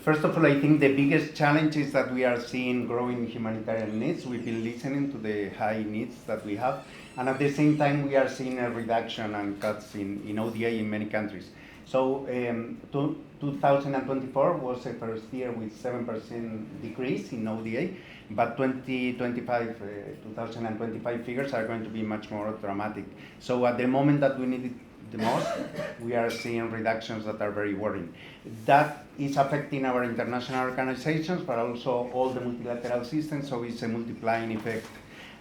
First of all, I think the biggest challenge is that we are seeing growing humanitarian needs. We've been listening to the high needs that we have, and at the same time, we are seeing a reduction and cuts in ODA in many countries. So 2024 was the first year with 7% decrease in ODA, but 2025 figures are going to be much more dramatic. So at the moment that we need it the most, we are seeing reductions that are very worrying. That is affecting our international organizations, but also all the multilateral systems, so it's a multiplying effect.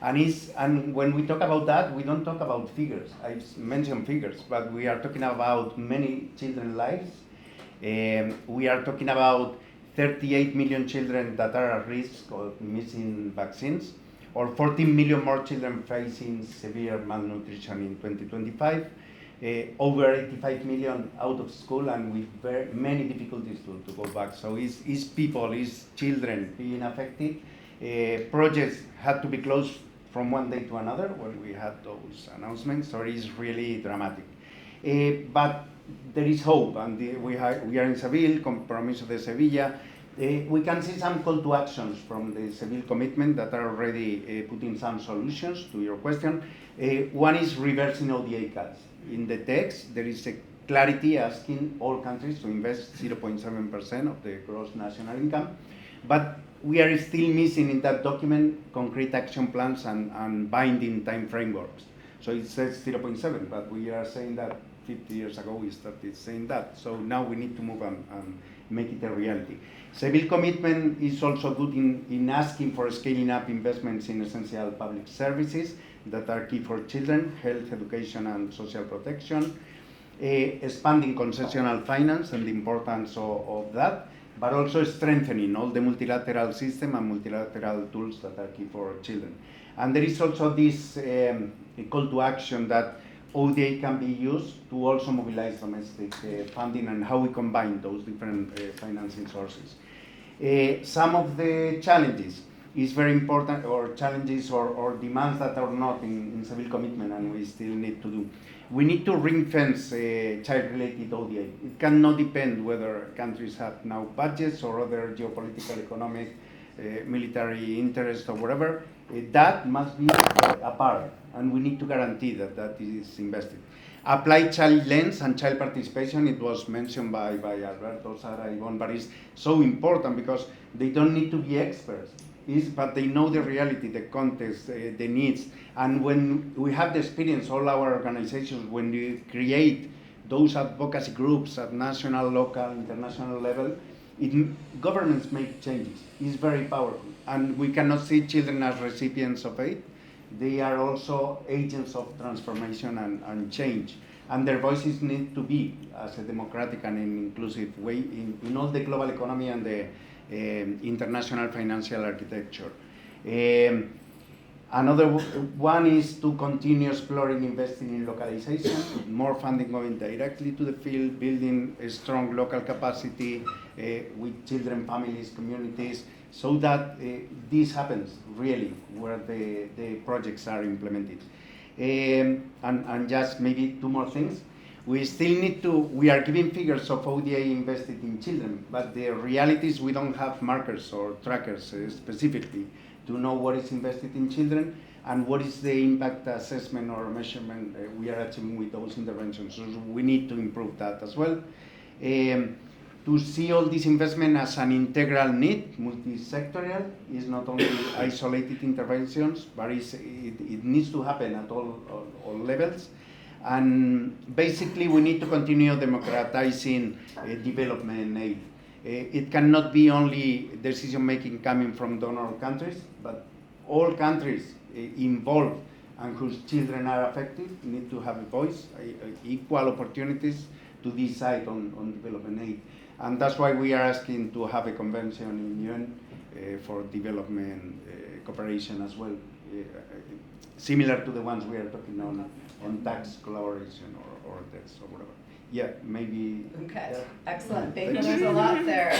And when we talk about that, we don't talk about figures. I mentioned figures, but we are talking about many children's lives. We are talking about 38 million children that are at risk of missing vaccines, or 14 million more children facing severe malnutrition in 2025. Over 85 million out of school and with very many difficulties to go back. So it's people, it's children being affected. Projects had to be closed from one day to another when we had those announcements, so it's really dramatic. But there is hope, and we are in Seville, Compromiso de Sevilla. We can see some call to actions from the Seville commitment that are already putting some solutions to your question. One is reversing ODA cuts. In the text, there is a clarity asking all countries to invest 0.7% of the gross national income, but we are still missing in that document concrete action plans and binding time frameworks. So it says 0.7, but we are saying that 50 years ago we started saying that. So now we need to move and make it a reality. Seville commitment is also good in asking for scaling up investments in essential public services that are key for children, health, education, and social protection, expanding concessional finance and the importance of that, but also strengthening all the multilateral system and multilateral tools that are key for children. And there is also this call to action that ODA can be used to also mobilize domestic funding and how we combine those different financing sources. Some of the challenges is very important, or challenges or demands that are not in Seville commitment and we still need to do. We need to ring-fence child-related ODA. It cannot depend whether countries have now budgets or other geopolitical, economic, military interest or whatever. That must be a part and we need to guarantee that that is invested. Applied child lens and child participation, it was mentioned by Alberto, Sara, Yvonne, but it's so important because they don't need to be experts, but they know the reality, the context, the needs. And when we have the experience, all our organizations, when we create those advocacy groups at national, local, international level, governments make changes. It's very powerful. And we cannot see children as recipients of aid. They are also agents of transformation and change. And their voices need to be as a democratic and an inclusive way in all the global economy and the international financial architecture. Another one is to continue exploring investing in localization, more funding going directly to the field, building a strong local capacity with children, families, communities, so that this happens really where the projects are implemented. And just maybe two more things. We still need to, we are giving figures of ODA invested in children, but the reality is we don't have markers or trackers specifically to know what is invested in children and what is the impact assessment or measurement we are achieving with those interventions. So we need to improve that as well. To see all this investment as an integral need, multi-sectorial, is not only isolated interventions, but it needs to happen at all levels. And basically we need to continue democratizing development aid. It cannot be only decision-making coming from donor countries, but all countries involved and whose children are affected need to have a voice, equal opportunities to decide on development aid. And that's why we are asking to have a convention in UN for development cooperation as well, similar to the ones we are talking on tax collaboration or debts or whatever. Yeah, maybe. Okay, yeah. excellent. Thank you. There's a lot there,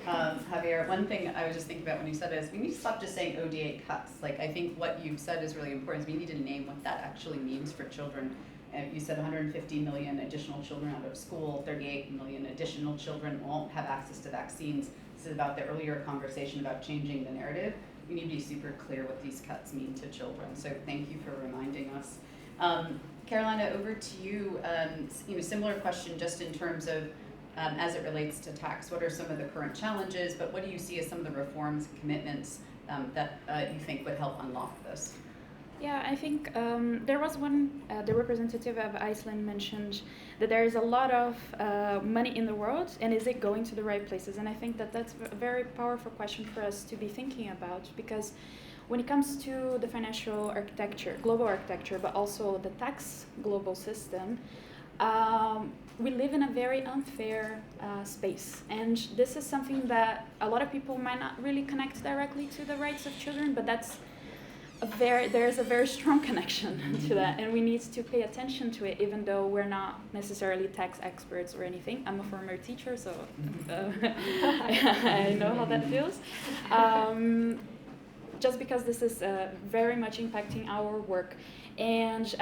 Javier. One thing I was just thinking about when you said it is we need to stop just saying ODA cuts. Like, I think what you've said is really important. We need to name what that actually means for children. You said 150 million additional children out of school, 38 million additional children won't have access to vaccines. This is about the earlier conversation about changing the narrative. We need to be super clear what these cuts mean to children. So thank you for reminding us. Carolina, over to you. Similar question just in terms of as it relates to tax. What are some of the current challenges, but what do you see as some of the reforms and commitments that you think would help unlock this? Yeah, I think there was one, the representative of Iceland mentioned that there is a lot of money in the world, and is it going to the right places? And I think that that's a very powerful question for us to be thinking about, because when it comes to the financial architecture, global architecture, but also the tax global system, we live in a very unfair space. And this is something that a lot of people might not really connect directly to the rights of children, but that's there's a very strong connection to that, and we need to pay attention to it, even though we're not necessarily tax experts or anything. I'm a former teacher, so I know how that feels. Just because this is very much impacting our work. And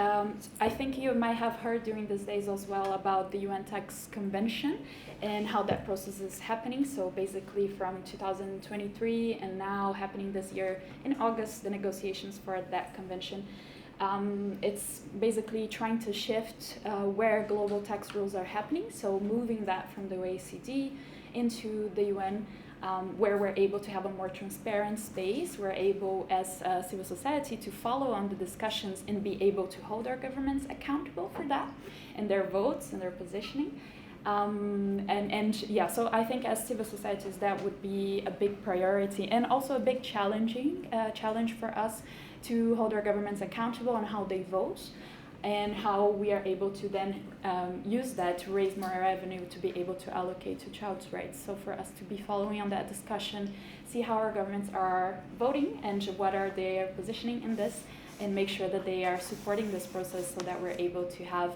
I think you might have heard during these days as well about the UN Tax Convention and how that process is happening. So basically from 2023 and now happening this year in August, the negotiations for that convention. It's basically trying to shift where global tax rules are happening. So moving that from the OECD into the UN, where we're able to have a more transparent space. We're able, as civil society, to follow on the discussions and be able to hold our governments accountable for that and their votes and their positioning. So I think as civil societies, that would be a big priority and also a big challenge for us to hold our governments accountable on how they vote, and how we are able to then use that to raise more revenue to be able to allocate to child's rights. So for us to be following on that discussion, see how our governments are voting and what are their positioning in this, and make sure that they are supporting this process so that we're able to have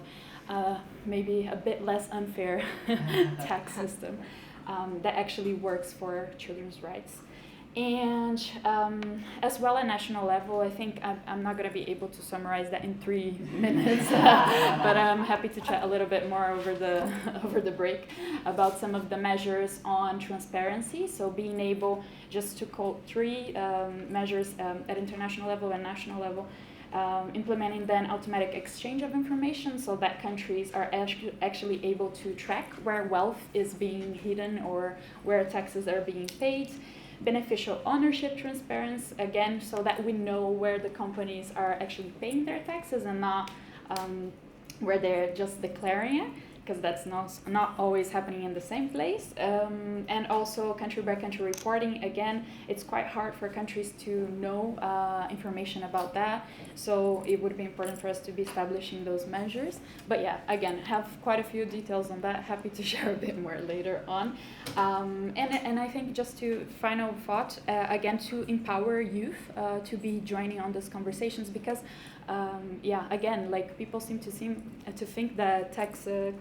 maybe a bit less unfair tax system that actually works for children's rights. And as well at national level, I think I'm not going to be able to summarize that in 3 minutes, but I'm happy to chat a little bit more over the break about some of the measures on transparency. So being able, just to quote 3 measures at international level and national level, implementing then automatic exchange of information so that countries are actually able to track where wealth is being hidden or where taxes are being paid. Beneficial ownership transparency, again, so that we know where the companies are actually paying their taxes and not where they're just declaring it, because that's not always happening in the same place. And also country by country reporting, again, it's quite hard for countries to know information about that, so it would be important for us to be establishing those measures. But yeah, again, have quite a few details on that, happy to share a bit more later on. And I think just to final thought, again, to empower youth to be joining on these conversations, because again, like people seem to think that tax that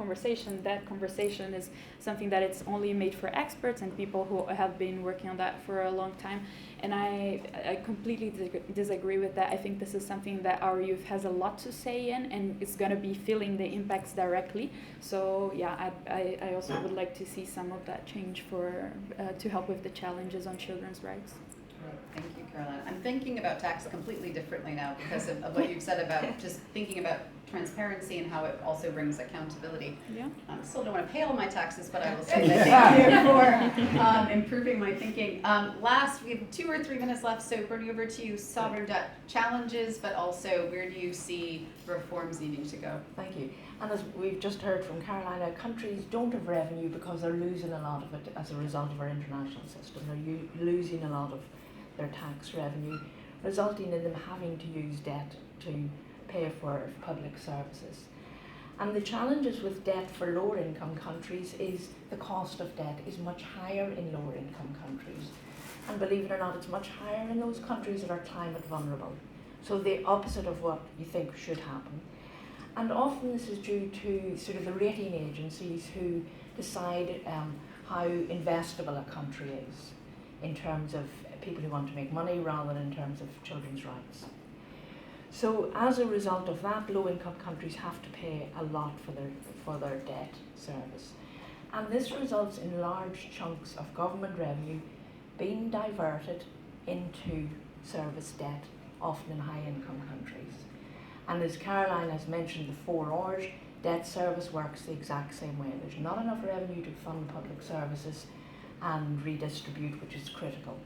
conversation is something that it's only made for experts and people who have been working on that for a long time. And I completely disagree with that. I think this is something that our youth has a lot to say in, and it's going to be feeling the impacts directly. So yeah, I also would like to see some of that change for to help with the challenges on children's rights. Great. Thank you, Caroline. I'm thinking about tax completely differently now because of what you've said about just thinking about transparency and how it also brings accountability. Yeah. I still don't want to pay all my taxes, but I will say that thank you for improving my thinking. Last, we have 2 or 3 minutes left, so turning over to you, sovereign debt challenges, but also where do you see reforms needing to go? Thank you. And as we've just heard from Carolina, countries don't have revenue because they're losing a lot of it as a result of our international system. They're losing a lot of their tax revenue, resulting in them having to use debt to pay for public services. And the challenges with debt for lower income countries is the cost of debt is much higher in lower income countries. And believe it or not, it's much higher in those countries that are climate vulnerable. So the opposite of what you think should happen. And often this is due to sort of the rating agencies who decide how investable a country is in terms of people who want to make money rather than in terms of children's rights. So as a result of that, low-income countries have to pay a lot for their debt service. And this results in large chunks of government revenue being diverted into service debt, often in high-income countries. And as Caroline has mentioned, the 4 R's, debt service works the exact same way. There's not enough revenue to fund public services and redistribute, which is critical.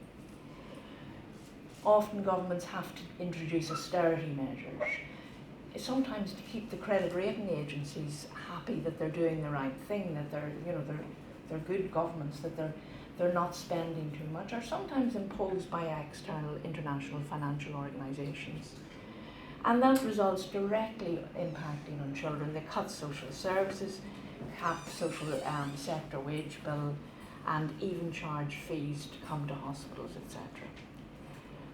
Often governments have to introduce austerity measures, sometimes to keep the credit rating agencies happy that they're doing the right thing, that they're good governments, that they're not spending too much, or sometimes imposed by external international financial organizations. And that results directly impacting on children. They cut social services, cap social sector wage bill, and even charge fees to come to hospitals, etc.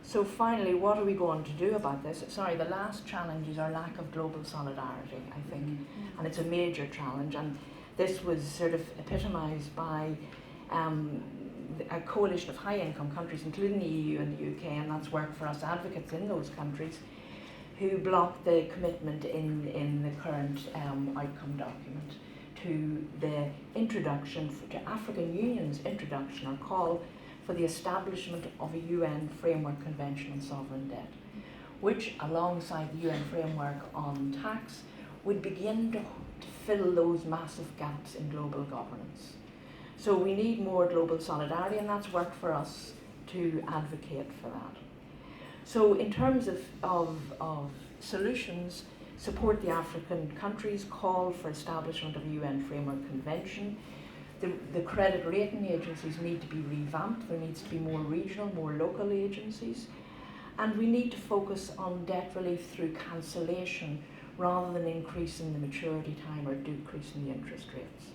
So finally, what are we going to do about this? Sorry, the last challenge is our lack of global solidarity, I think, and it's a major challenge. And this was sort of epitomised by a coalition of high-income countries, including the EU and the UK, and that's worked for us advocates in those countries, who blocked the commitment in the current outcome document to the introduction, to African Union's introduction or call for the establishment of a UN Framework Convention on Sovereign Debt, which alongside the UN Framework on Tax would begin to fill those massive gaps in global governance. So we need more global solidarity, and that's worked for us to advocate for that. So in terms of solutions, support the African countries, call for establishment of a UN Framework Convention. The credit rating agencies need to be revamped. There needs to be more regional, more local agencies. And we need to focus on debt relief through cancellation rather than increasing the maturity time or decreasing the interest rates.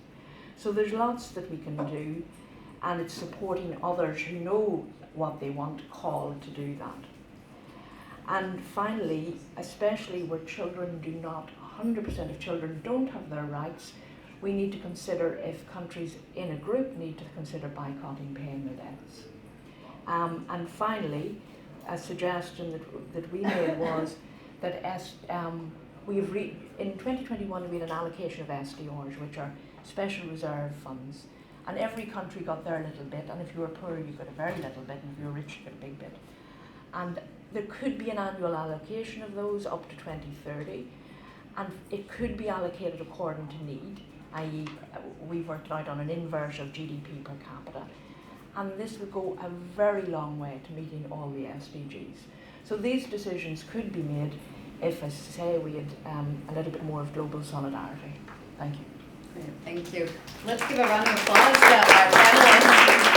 So there's lots that we can do, and it's supporting others who know what they want to call to do that. And finally, especially where children do not, 100% of children don't have their rights, we need to consider if countries in a group need to consider boycotting paying their debts. And finally, a suggestion that we made was that in 2021 we had an allocation of SDRs, which are special reserve funds, and every country got their little bit, and if you were poor you got a very little bit, and if you were rich you got a big bit. And there could be an annual allocation of those up to 2030, and it could be allocated according to need, i.e. we've worked out on an inverse of GDP per capita, and this would go a very long way to meeting all the SDGs. So these decisions could be made if, as I say, we had a little bit more of global solidarity. Thank you. Great, thank you. Let's give a round of applause to our panelists.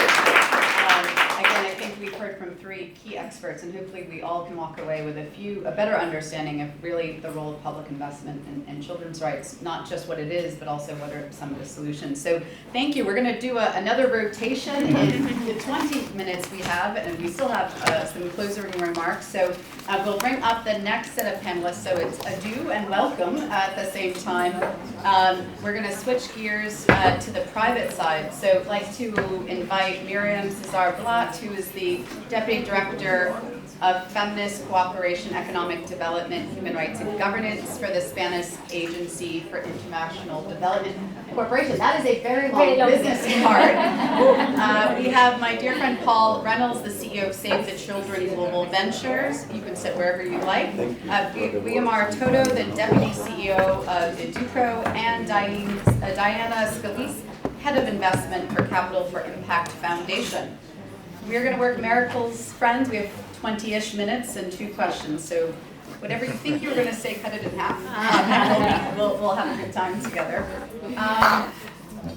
Again, I think we've heard from three key experts, and hopefully we all can walk away with a better understanding of really the role of public investment in children's rights, not just what it is, but also what are some of the solutions. So thank you. We're going to do another rotation in the 20 minutes we have, and we still have some closing remarks. So we'll bring up the next set of panelists. So it's adieu and welcome at the same time. We're going to switch gears to the private side. So I'd like to invite Miriam Cesar-Blat, who is the Deputy Director of Feminist Cooperation, Economic Development, Human Rights and Governance for the Spanish Agency for International Development Corporation. That is a very long business card. We have my dear friend Paul Reynolds, the CEO of Save the Children Global Ventures. You can sit wherever you like. Guillemar Toto, the Deputy CEO of Educo, and Diana Scalise, Head of Investment for Capital for Impact Foundation. We're going to work miracles, friends. We have 20-ish minutes and 2 questions. So whatever you think you were going to say, cut it in half. We'll have a good time together.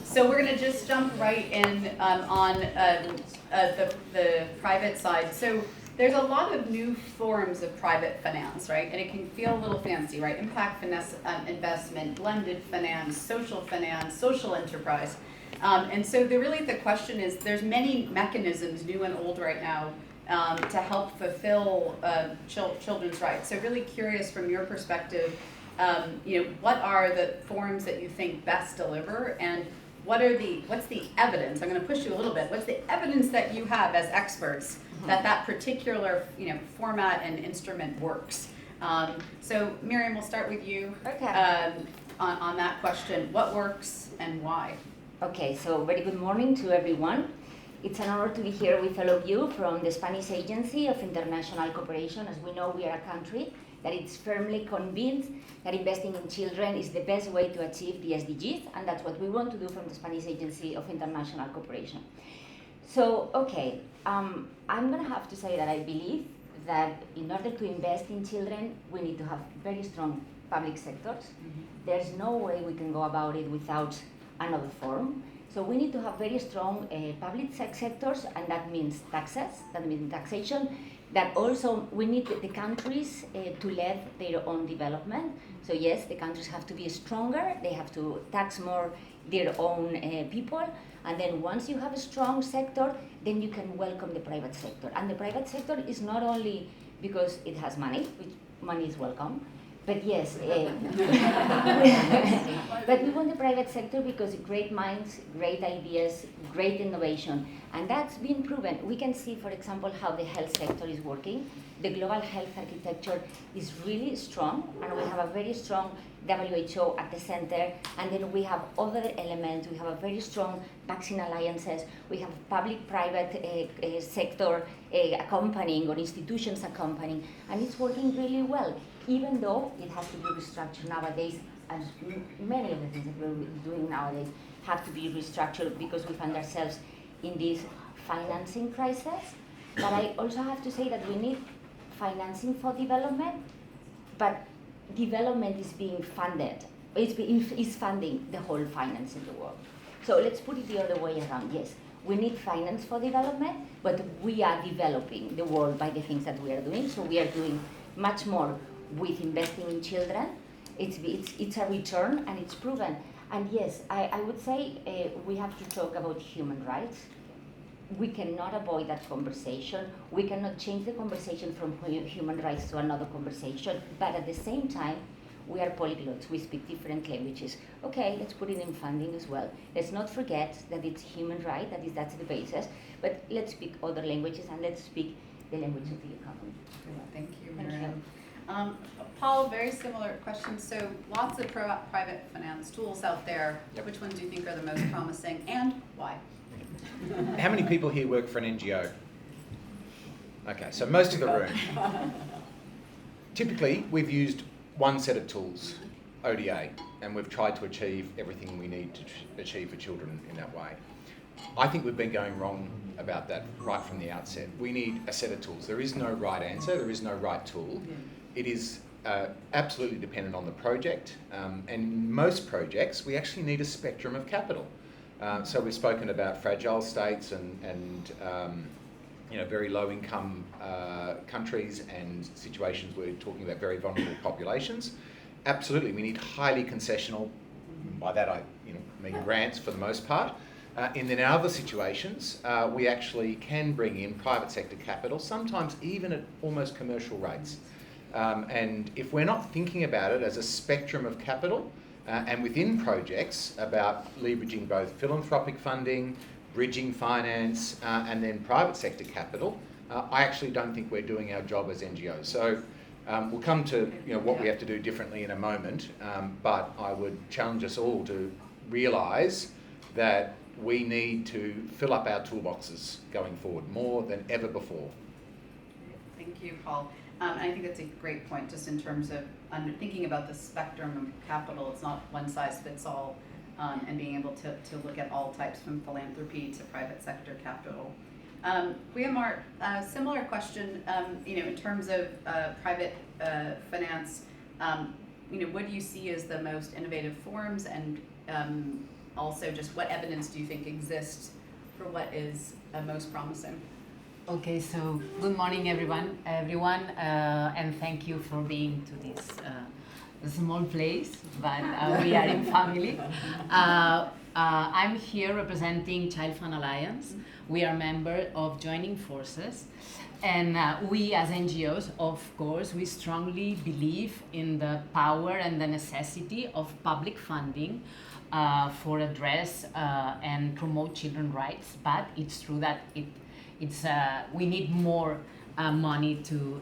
So we're going to just jump right in on the private side. So there's a lot of new forms of private finance, right? And it can feel a little fancy, right? Impact finance, investment, blended finance, social enterprise. And so the question is, there's many mechanisms, new and old right now, to help fulfill children's rights. So really curious from your perspective, what are the forms that you think best deliver, and what's the evidence? I'm going to push you a little bit. What's the evidence that you have as experts that particular format and instrument works? So Miriam, we'll start with you. Okay. On that question, what works and why? Okay, so very good morning to everyone. It's an honor to be here with all of you from the Spanish Agency of International Cooperation. As we know, we are a country that is firmly convinced that investing in children is the best way to achieve the SDGs, and that's what we want to do from the Spanish Agency of International Cooperation. So, okay, I'm going to have to say that I believe that in order to invest in children, we need to have very strong public sectors. There's no way we can go about it without another form. So we need to have very strong public sectors, and that means taxes, that means taxation. That also we need the countries to lead their own development. So yes, the countries have to be stronger, they have to tax more their own people, and then once you have a strong sector, then you can welcome the private sector. And the private sector is not only because it has money, which money is welcome, but yes, but we want the private sector because great minds, great ideas, great innovation, and that's been proven. We can see, for example, how the health sector is working. The global health architecture is really strong, and we have a very strong WHO at the center, and then we have other elements. We have a very strong vaccine alliances. We have public-private sector accompanying, or institutions accompanying, and it's working really well, even though it has to be restructured nowadays, as many of the things that we're doing nowadays have to be restructured because we find ourselves in this financing crisis. But I also have to say that we need financing for development, but development is being funded. It's funding the whole finance in the world. So let's put it the other way around. Yes, we need finance for development, but we are developing the world by the things that we are doing. So we are doing much more with investing in children. It's a return, and it's proven. And yes, I would say we have to talk about human rights. We cannot avoid that conversation. We cannot change the conversation from human rights to another conversation, but at the same time, we are polyglots. We speak different languages. Okay, let's put it in funding as well. Let's not forget that it's human right, that's the basis, but let's speak other languages, and let's speak the language of the economy. Thank you, Miriam. Paul, very similar question. So lots of private finance tools out there. Yep. Which ones do you think are the most promising, and why? How many people here work for an NGO? Okay, so most of the room. Typically, we've used one set of tools, ODA, and we've tried to achieve everything we need to achieve for children in that way. I think we've been going wrong about that right from the outset. We need a set of tools. There is no right answer, there is no right tool. It is absolutely dependent on the project, and most projects, we actually need a spectrum of capital. So we've spoken about fragile states and very low income countries and situations where we're talking about very vulnerable populations. Absolutely, we need highly concessional, by that I mean grants for the most part. And then in other situations, we actually can bring in private sector capital, sometimes even at almost commercial rates. And if we're not thinking about it as a spectrum of capital, and within projects about leveraging both philanthropic funding, bridging finance, and then private sector capital, I actually don't think we're doing our job as NGOs. So we'll come to what we have to do differently in a moment, but I would challenge us all to realise that we need to fill up our toolboxes going forward more than ever before. Thank you, Paul. And I think that's a great point, just in terms of thinking about the spectrum of capital. It's not one size fits all, and being able to look at all types, from philanthropy to private sector capital. Guillemar, similar question, in terms of private finance, what do you see as the most innovative forms, and also just what evidence do you think exists for what is most promising? Okay, so good morning everyone, and thank you for being to this small place, but we are in family. I'm here representing ChildFund Alliance. We are members of Joining Forces, and we as NGOs, of course, we strongly believe in the power and the necessity of public funding for address and promote children's rights, but it's true that we need more money to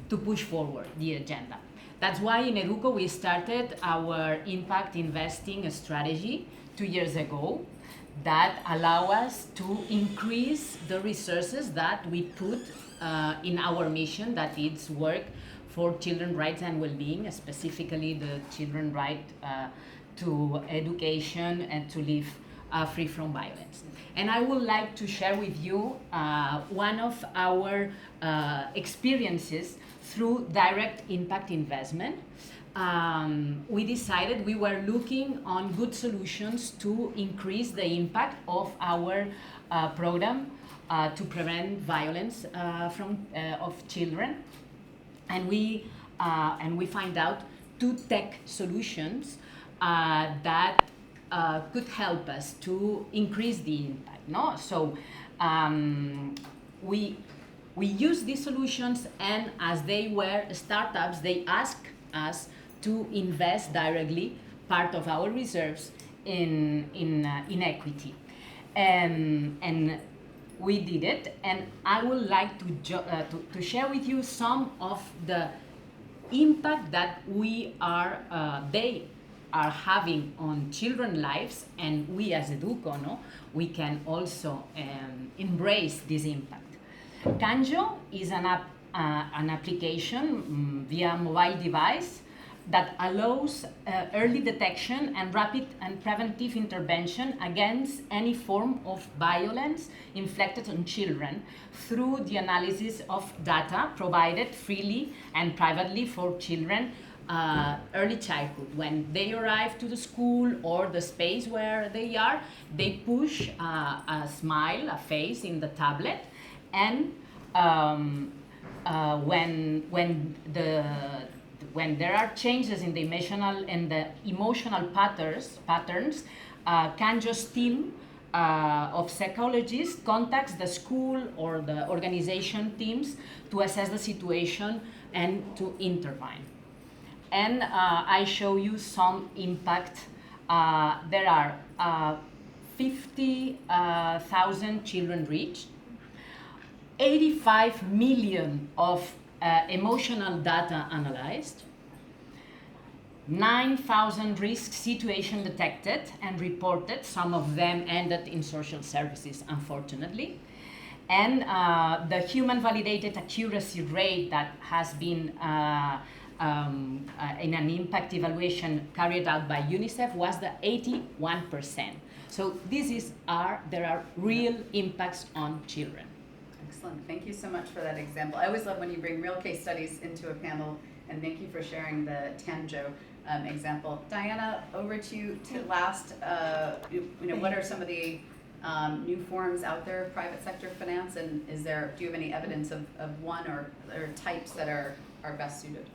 push forward the agenda. That's why in Educo we started our impact investing strategy 2 years ago that allow us to increase the resources that we put in our mission, that is work for children's rights and well-being, specifically the children's right to education and to live free from violence. And I would like to share with you one of our experiences through direct impact investment. We decided we were looking on good solutions to increase the impact of our program to prevent violence of children, and we find out 2 tech solutions that could help us to increase the impact. No, so we use these solutions, and as they were startups, they asked us to invest directly part of our reserves in equity, and we did it. And I would like to share with you some of the impact that they are having on children's lives, and we as Educo, we can also embrace this impact. Kanjo is an application via mobile device that allows early detection and rapid and preventive intervention against any form of violence inflicted on children through the analysis of data provided freely and privately for children early childhood. When they arrive to the school or the space where they are, they push a smile, a face in the tablet, and when there are changes in the emotional patterns, Kanjo's team of psychologists contacts the school or the organization teams to assess the situation and to intervene. And I show you some impact. There are 50,000 children reached, 85 million of emotional data analyzed, 9,000 risk situations detected and reported. Some of them ended in social services, unfortunately. And the human validated accuracy rate that has been in an impact evaluation carried out by UNICEF was the 81%. So there are real impacts on children. Excellent. Thank you so much for that example. I always love when you bring real case studies into a panel, and thank you for sharing the Tanjo example. Diana, over to you to last. What are some of the new forms out there of private sector finance, and do you have any evidence of one or types that are best suited?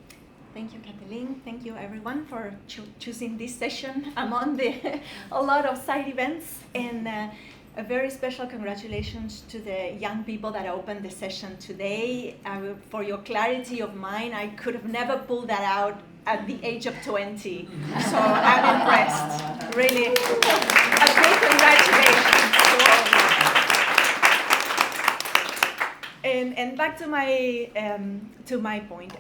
Thank you, Kathleen. Thank you, everyone, for choosing this session among a lot of side events. And a very special congratulations to the young people that opened the session today. For your clarity of mind, I could have never pulled that out at the age of 20. So I'm impressed. Really, a big congratulations. And back to my point,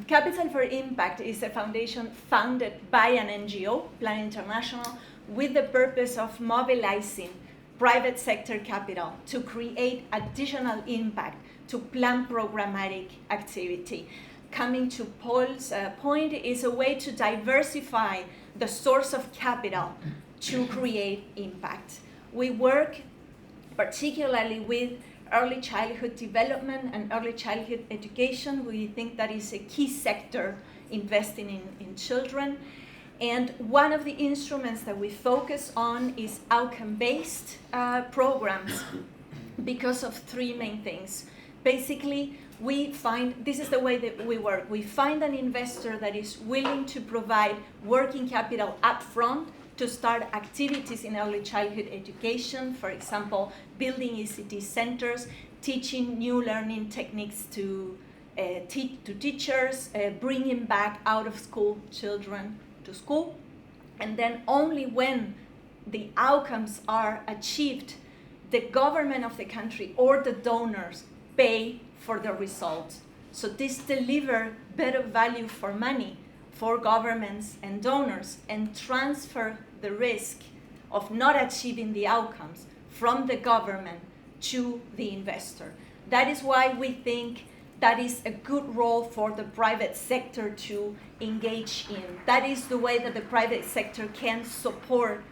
Capital for Impact is a foundation founded by an NGO, Plan International, with the purpose of mobilizing private sector capital to create additional impact to plan programmatic activity. Coming to Paul's point, is a way to diversify the source of capital to create impact. We work particularly with early childhood development and early childhood education. We think that is a key sector investing in children. And one of the instruments that we focus on is outcome-based programs because of three main things. Basically, this is the way that we work. We find an investor that is willing to provide working capital upfront to start activities in early childhood education, for example, building ECT centers, teaching new learning techniques to teachers, bringing back out-of-school children to school. And then only when the outcomes are achieved, the government of the country or the donors pay for the results. So this delivers better value for money for governments and donors and transfer the risk of not achieving the outcomes from the government to the investor. That is why we think that is a good role for the private sector to engage in. That is the way that the private sector can support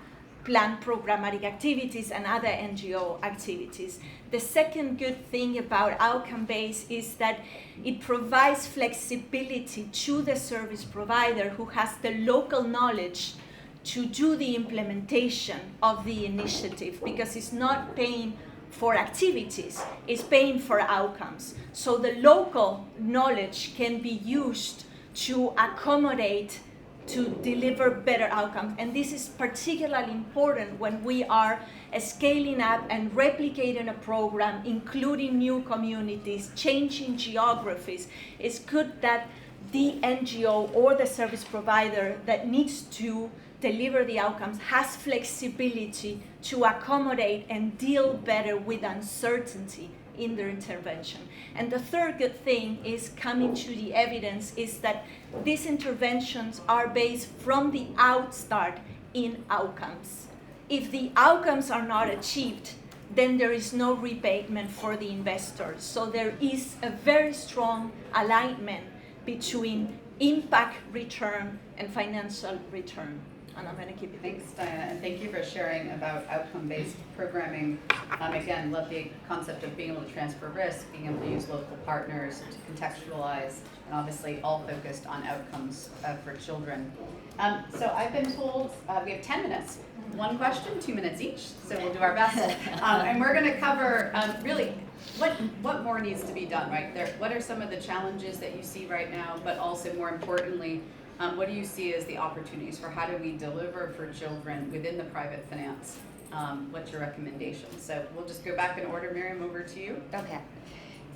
planned programmatic activities and other NGO activities. The second good thing about outcome-based is that it provides flexibility to the service provider who has the local knowledge to do the implementation of the initiative, because it's not paying for activities, it's paying for outcomes. So the local knowledge can be used to accommodate, to deliver better outcomes. And this is particularly important when we are scaling up and replicating a program, including new communities, changing geographies. It's good that the NGO or the service provider that needs to deliver the outcomes has flexibility to accommodate and deal better with uncertainty in their intervention. And the third good thing is coming to the evidence is that these interventions are based from the outstart in outcomes. If the outcomes are not achieved, then there is no repayment for the investors. So there is a very strong alignment between impact return and financial return. And I'm going to keep it. Thanks, Diana, and thank you for sharing about outcome-based programming. Again, love the concept of being able to transfer risk, being able to use local partners to contextualize, and obviously all focused on outcomes for children. So I've been told we have 10 minutes. One question, 2 minutes each, so we'll do our best. And we're going to cover really what more needs to be done, right? What are some of the challenges that you see right now, but also more importantly, what do you see as the opportunities for how do we deliver for children within the private finance? What's your recommendation? So we'll just go back in order. Miriam, over to you. Okay.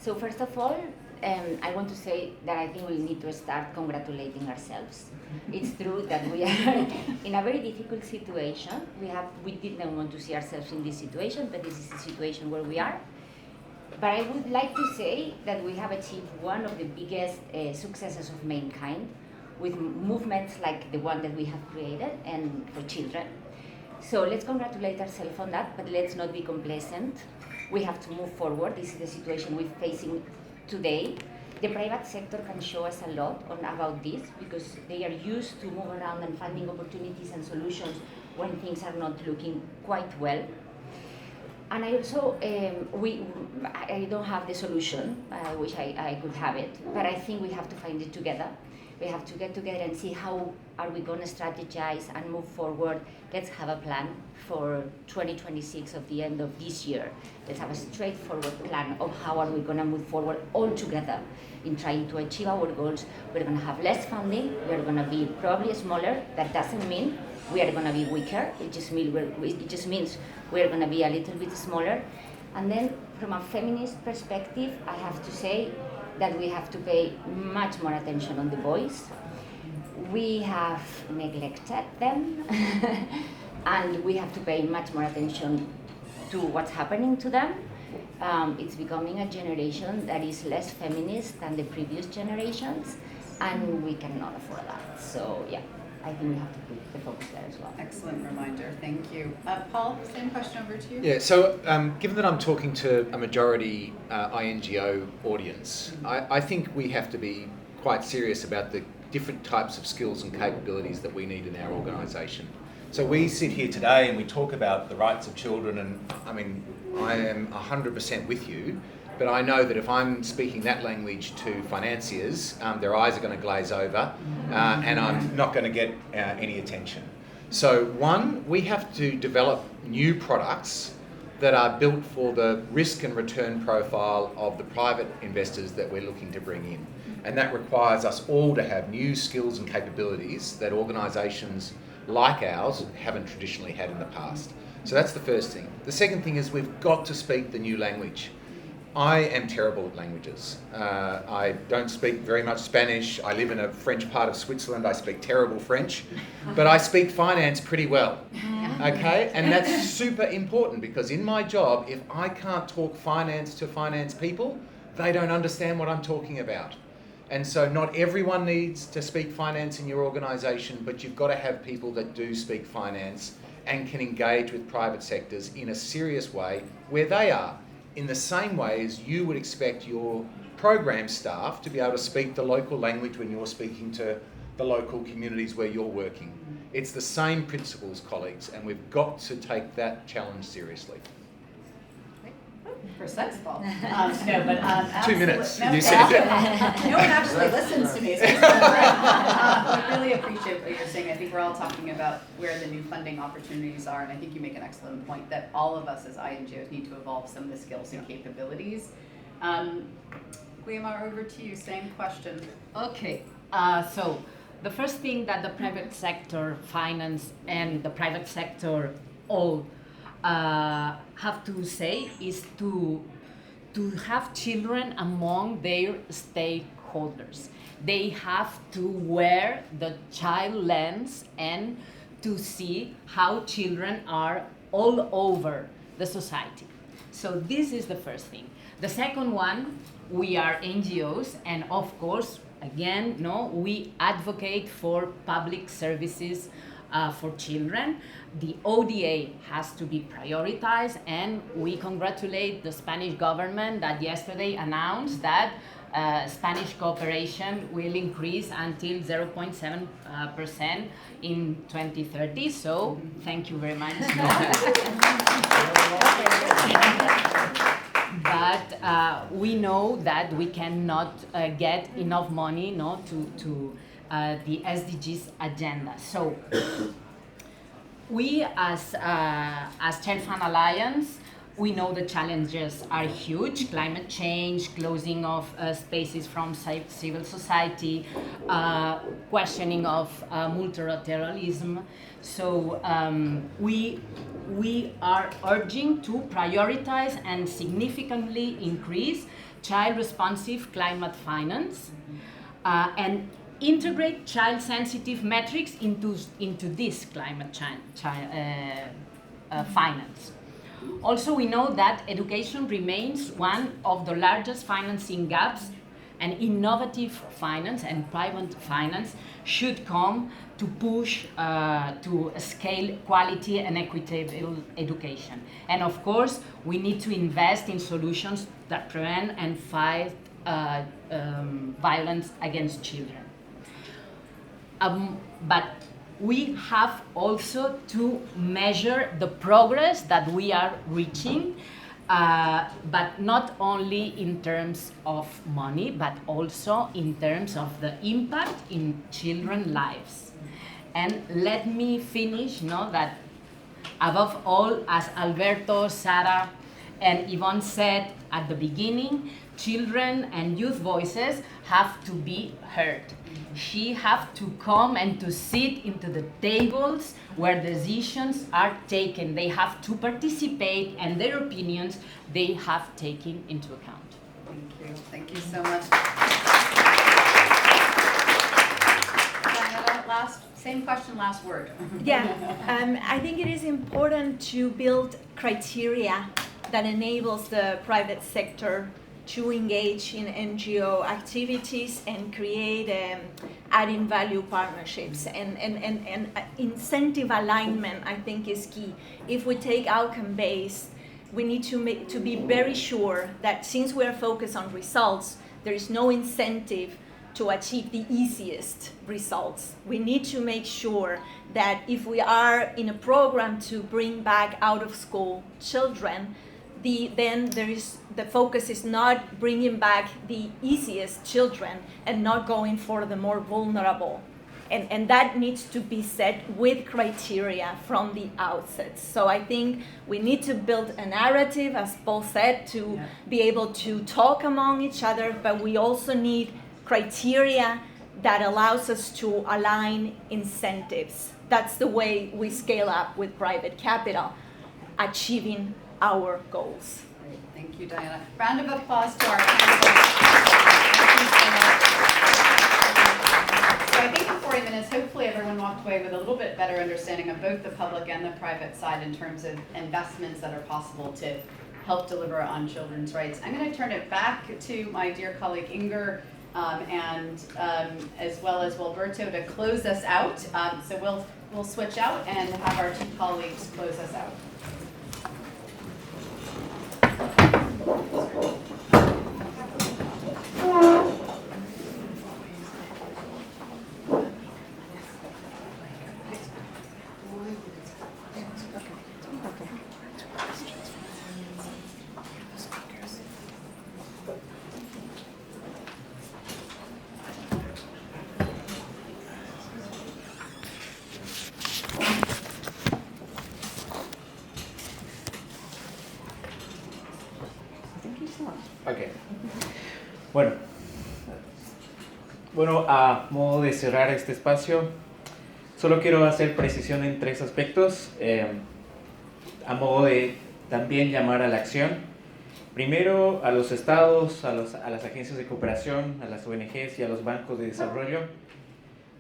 So first of all, I want to say that I think we need to start congratulating ourselves. It's true that we are in a very difficult situation. We didn't want to see ourselves in this situation, but this is the situation where we are. But I would like to say that we have achieved one of the biggest successes of mankind, with movements like the one that we have created and for children. So let's congratulate ourselves on that, but let's not be complacent. We have to move forward. This is the situation we're facing today. The private sector can show us a lot about this because they are used to move around and finding opportunities and solutions when things are not looking quite well. And I also, I don't have the solution, which I could have it, but I think we have to find it together. We have to get together and see how are we going to strategize and move forward. Let's have a plan for 2026 of the end of this year. Let's have a straightforward plan of how are we going to move forward all together in trying to achieve our goals. We're going to have less funding. We're going to be probably smaller. That doesn't mean we are going to be weaker. It just means we're going to be a little bit smaller. And then from a feminist perspective, I have to say that we have to pay much more attention on the boys. We have neglected them and we have to pay much more attention to what's happening to them. It's becoming a generation that is less feminist than the previous generations, and we cannot afford that. So yeah, I think we have to put the focus there as well. Excellent reminder, thank you. Paul, same question over to you. Yeah, so given that I'm talking to a majority INGO audience, I think we have to be quite serious about the different types of skills and capabilities that we need in our organisation. So we sit here today and we talk about the rights of children, and I mean, I am 100% with you, but I know that if I'm speaking that language to financiers, their eyes are going to glaze over and I'm not going to get any attention. So one, we have to develop new products that are built for the risk and return profile of the private investors that we're looking to bring in. And that requires us all to have new skills and capabilities that organisations like ours haven't traditionally had in the past. So that's the first thing. The second thing is we've got to speak the new language. I am terrible at languages. I don't speak very much Spanish. I live in a French part of Switzerland. I speak terrible French, but I speak finance pretty well. Okay, and that's super important because in my job, if I can't talk finance to finance people, they don't understand what I'm talking about. And so not everyone needs to speak finance in your organisation, but you've got to have people that do speak finance and can engage with private sectors in a serious way where they are, in the same way as you would expect your program staff to be able to speak the local language when you're speaking to the local communities where you're working. It's the same principles, colleagues, and we've got to take that challenge seriously. Sensible. No, but 2 minutes. No, You said it. No one actually listens to me. So I really appreciate what you're saying. I think we're all talking about where the new funding opportunities are, and I think you make an excellent point that all of us as INGOs need to evolve some of the skills and capabilities. Guillermo, over to you. Same question. Okay. So the first thing that the private sector finance and the private sector all have to say is to have children among their stakeholders. They have to wear the child lens and to see how children are all over the society. So this is the first thing. The second one, we are NGOs, and of course, again, we advocate for public services for children. The ODA has to be prioritized, and we congratulate the Spanish government that yesterday announced that Spanish cooperation will increase until 0.7% in 2030. So thank you very much. But we know that we cannot get enough money to the SDGs agenda. So we as ChildFund Alliance, we know the challenges are huge: climate change, closing of spaces from civil society, questioning of multilateralism. So we are urging to prioritize and significantly increase child-responsive climate finance and integrate child-sensitive metrics into this climate finance. Also, we know that education remains one of the largest financing gaps and innovative finance and private finance should come to push to scale quality and equitable education. And of course, we need to invest in solutions that prevent and fight violence against children. But we have also to measure the progress that we are reaching, but not only in terms of money, but also in terms of the impact in children's lives. And let me finish, that above all, as Alberto, Sara, and Yvonne said at the beginning, children and youth voices have to be heard. She have to come and to sit into the tables where decisions are taken. They have to participate, and their opinions they have taken into account. Thank you. Thank you so much. Diana, same question, last word. Yeah, I think it is important to build criteria that enables the private sector to engage in NGO activities and create adding value partnerships. And incentive alignment, I think, is key. If we take outcome-based, we need to be very sure that since we are focused on results, there is no incentive to achieve the easiest results. We need to make sure that if we are in a program to bring back out-of-school children, then the focus is not bringing back the easiest children and not going for the more vulnerable. And that needs to be set with criteria from the outset. So I think we need to build a narrative, as Paul said, to be able to talk among each other, but we also need criteria that allows us to align incentives. That's the way we scale up with private capital, achieving our goals. Great. Thank you, Diana. Round of applause to our panelists. So I think in 40 minutes, hopefully everyone walked away with a little bit better understanding of both the public and the private side in terms of investments that are possible to help deliver on children's rights. I'm going to turn it back to my dear colleague Inger and as well as Wilberto to close us out. So we'll switch out and have our two colleagues close us out. Okay. Bueno, a modo de cerrar este espacio, solo quiero hacer precisión en tres aspectos, a modo de también llamar a la acción. Primero, a los estados, a las agencias de cooperación, a las ONGs y a los bancos de desarrollo,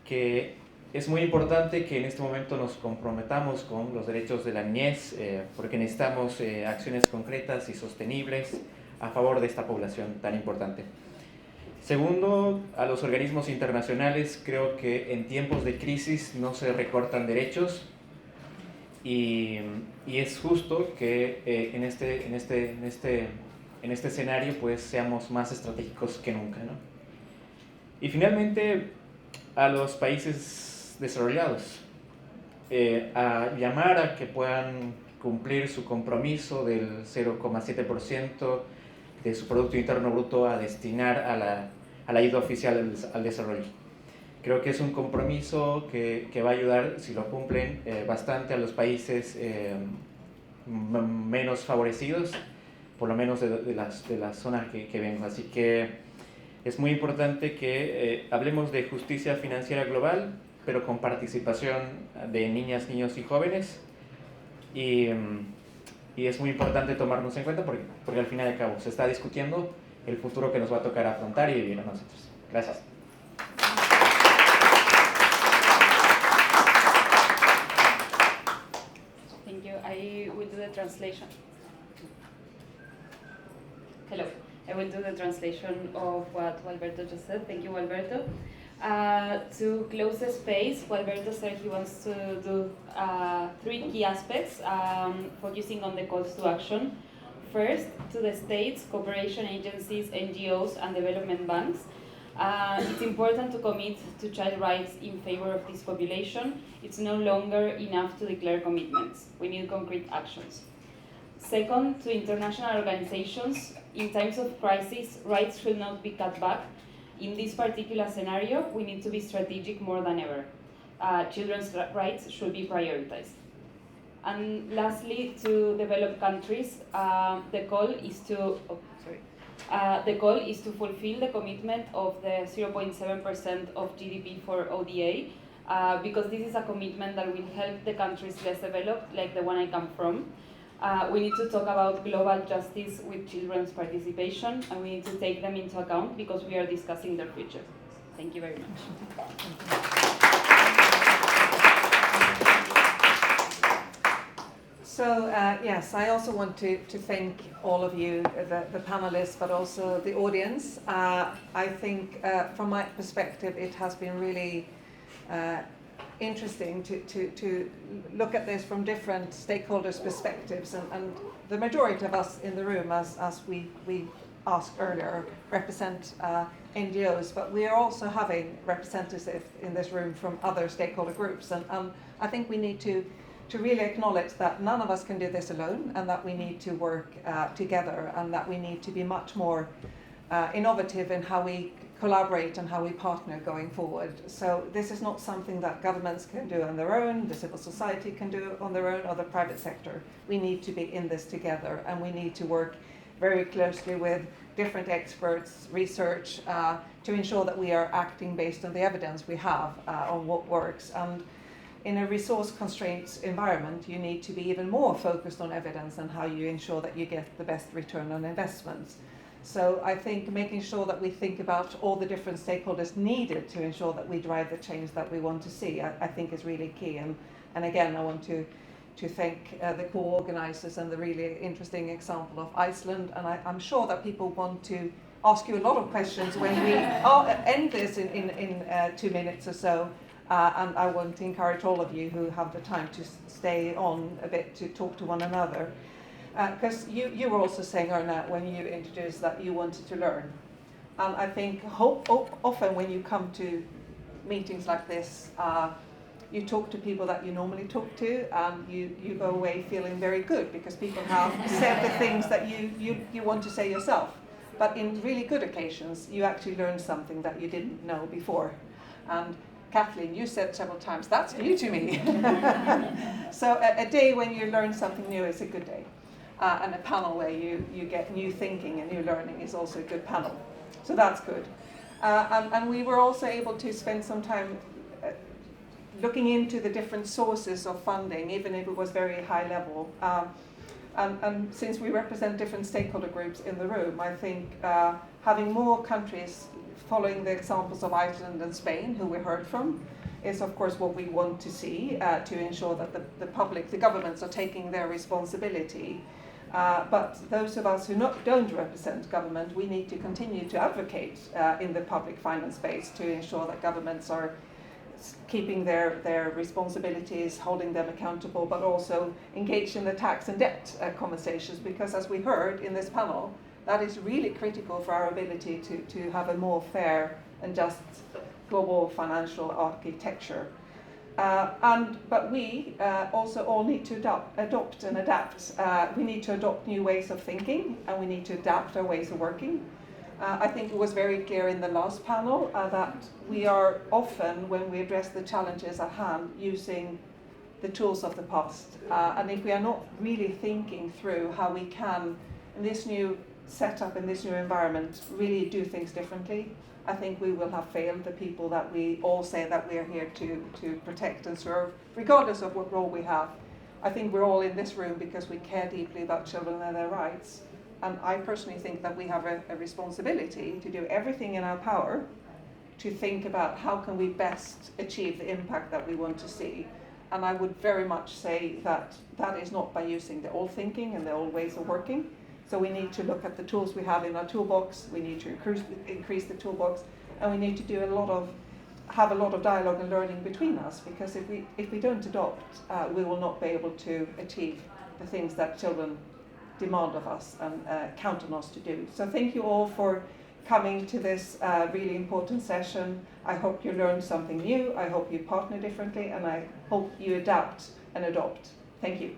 que es muy importante que en este momento nos comprometamos con los derechos de la niñez, porque necesitamos acciones concretas y sostenibles a favor de esta población tan importante. Segundo, a los organismos internacionales, creo que en tiempos de crisis no se recortan derechos y es justo que en este escenario pues seamos más estratégicos que nunca, ¿no? Y finalmente, a los países desarrollados, a llamar a que puedan cumplir su compromiso del 0,7% de su Producto Interno Bruto a destinar a la ayuda oficial al desarrollo. Creo que es un compromiso que va a ayudar, si lo cumplen, bastante a los países menos favorecidos, por lo menos de la zona que vengo. Así que es muy importante que hablemos de justicia financiera global, pero con participación de niñas, niños y jóvenes. Y es muy importante tomarnos en cuenta porque al fin y al cabo se está discutiendo el futuro que nos va a tocar afrontar y vivir a nosotros. Gracias. Thank you. I will do the translation. Hello. I will do the translation of what Alberto just said. Thank you, Alberto. To close the space, Alberto said he wants to do 3 key aspects, focusing on the calls to action. First, to the states, cooperation agencies, NGOs, and development banks. It's important to commit to child rights in favor of this population. It's no longer enough to declare commitments. We need concrete actions. Second, to international organizations, in times of crisis, rights should not be cut back. In this particular scenario, we need to be strategic more than ever. Children's rights should be prioritized. And lastly, to developed countries, the goal is to fulfill the commitment of the 0.7% of GDP for ODA, because this is a commitment that will help the countries less developed, like the one I come from. We need to talk about global justice with children's participation, and we need to take them into account because we are discussing their future. Thank you very much. So yes, I also want to thank all of you, the panelists, but also the audience. I think from my perspective, it has been really interesting to look at this from different stakeholders' perspectives, and the majority of us in the room, as we asked earlier, represent NGOs, but we are also having representatives in this room from other stakeholder groups, and I think we need to really acknowledge that none of us can do this alone, and that we need to work together, and that we need to be much more innovative in how we collaborate and how we partner going forward. So this is not something that governments can do on their own, the civil society can do on their own, or the private sector. We need to be in this together, and we need to work very closely with different experts, research, to ensure that we are acting based on the evidence we have on what works. And in a resource-constrained environment, you need to be even more focused on evidence and how you ensure that you get the best return on investments. So I think making sure that we think about all the different stakeholders needed to ensure that we drive the change that we want to see, I think is really key. And again, I want to thank the co-organizers and the really interesting example of Iceland. And I'm sure that people want to ask you a lot of questions when we end this in 2 minutes or so. And I want to encourage all of you who have the time to stay on a bit to talk to one another. Because you were also saying, Erna, when you introduced that you wanted to learn. And I think often when you come to meetings like this, you talk to people that you normally talk to, and you go away feeling very good because people have said the things that you want to say yourself. But in really good occasions, you actually learn something that you didn't know before. And Kathleen, you said several times, that's new to me. So a day when you learn something new is a good day. And a panel where you get new thinking and new learning is also a good panel. So that's good. And we were also able to spend some time looking into the different sources of funding, even if it was very high level. And since we represent different stakeholder groups in the room, I think having more countries following the examples of Iceland and Spain, who we heard from, is of course what we want to see to ensure that the governments are taking their responsibility. But those of us who don't represent government, we need to continue to advocate in the public finance space to ensure that governments are keeping their responsibilities, holding them accountable, but also engaged in the tax and debt conversations, because as we heard in this panel, that is really critical for our ability to have a more fair and just global financial architecture. But we also all need to adopt and adapt. We need to adopt new ways of thinking, and we need to adapt our ways of working. I think it was very clear in the last panel that we are often, when we address the challenges at hand, using the tools of the past. And if we are not really thinking through how we can, in this new setup, in this new environment, really do things differently, I think we will have failed the people that we all say that we are here to protect and serve, regardless of what role we have. I think we're all in this room because we care deeply about children and their rights. And I personally think that we have a responsibility to do everything in our power to think about how can we best achieve the impact that we want to see. And I would very much say that that is not by using the old thinking and the old ways of working. So we need to look at the tools we have in our toolbox, we need to increase the toolbox, and we need to do have a lot of dialogue and learning between us, because if we don't adopt, we will not be able to achieve the things that children demand of us and count on us to do. So thank you all for coming to this really important session. I hope you learned something new, I hope you partner differently, and I hope you adapt and adopt. Thank you.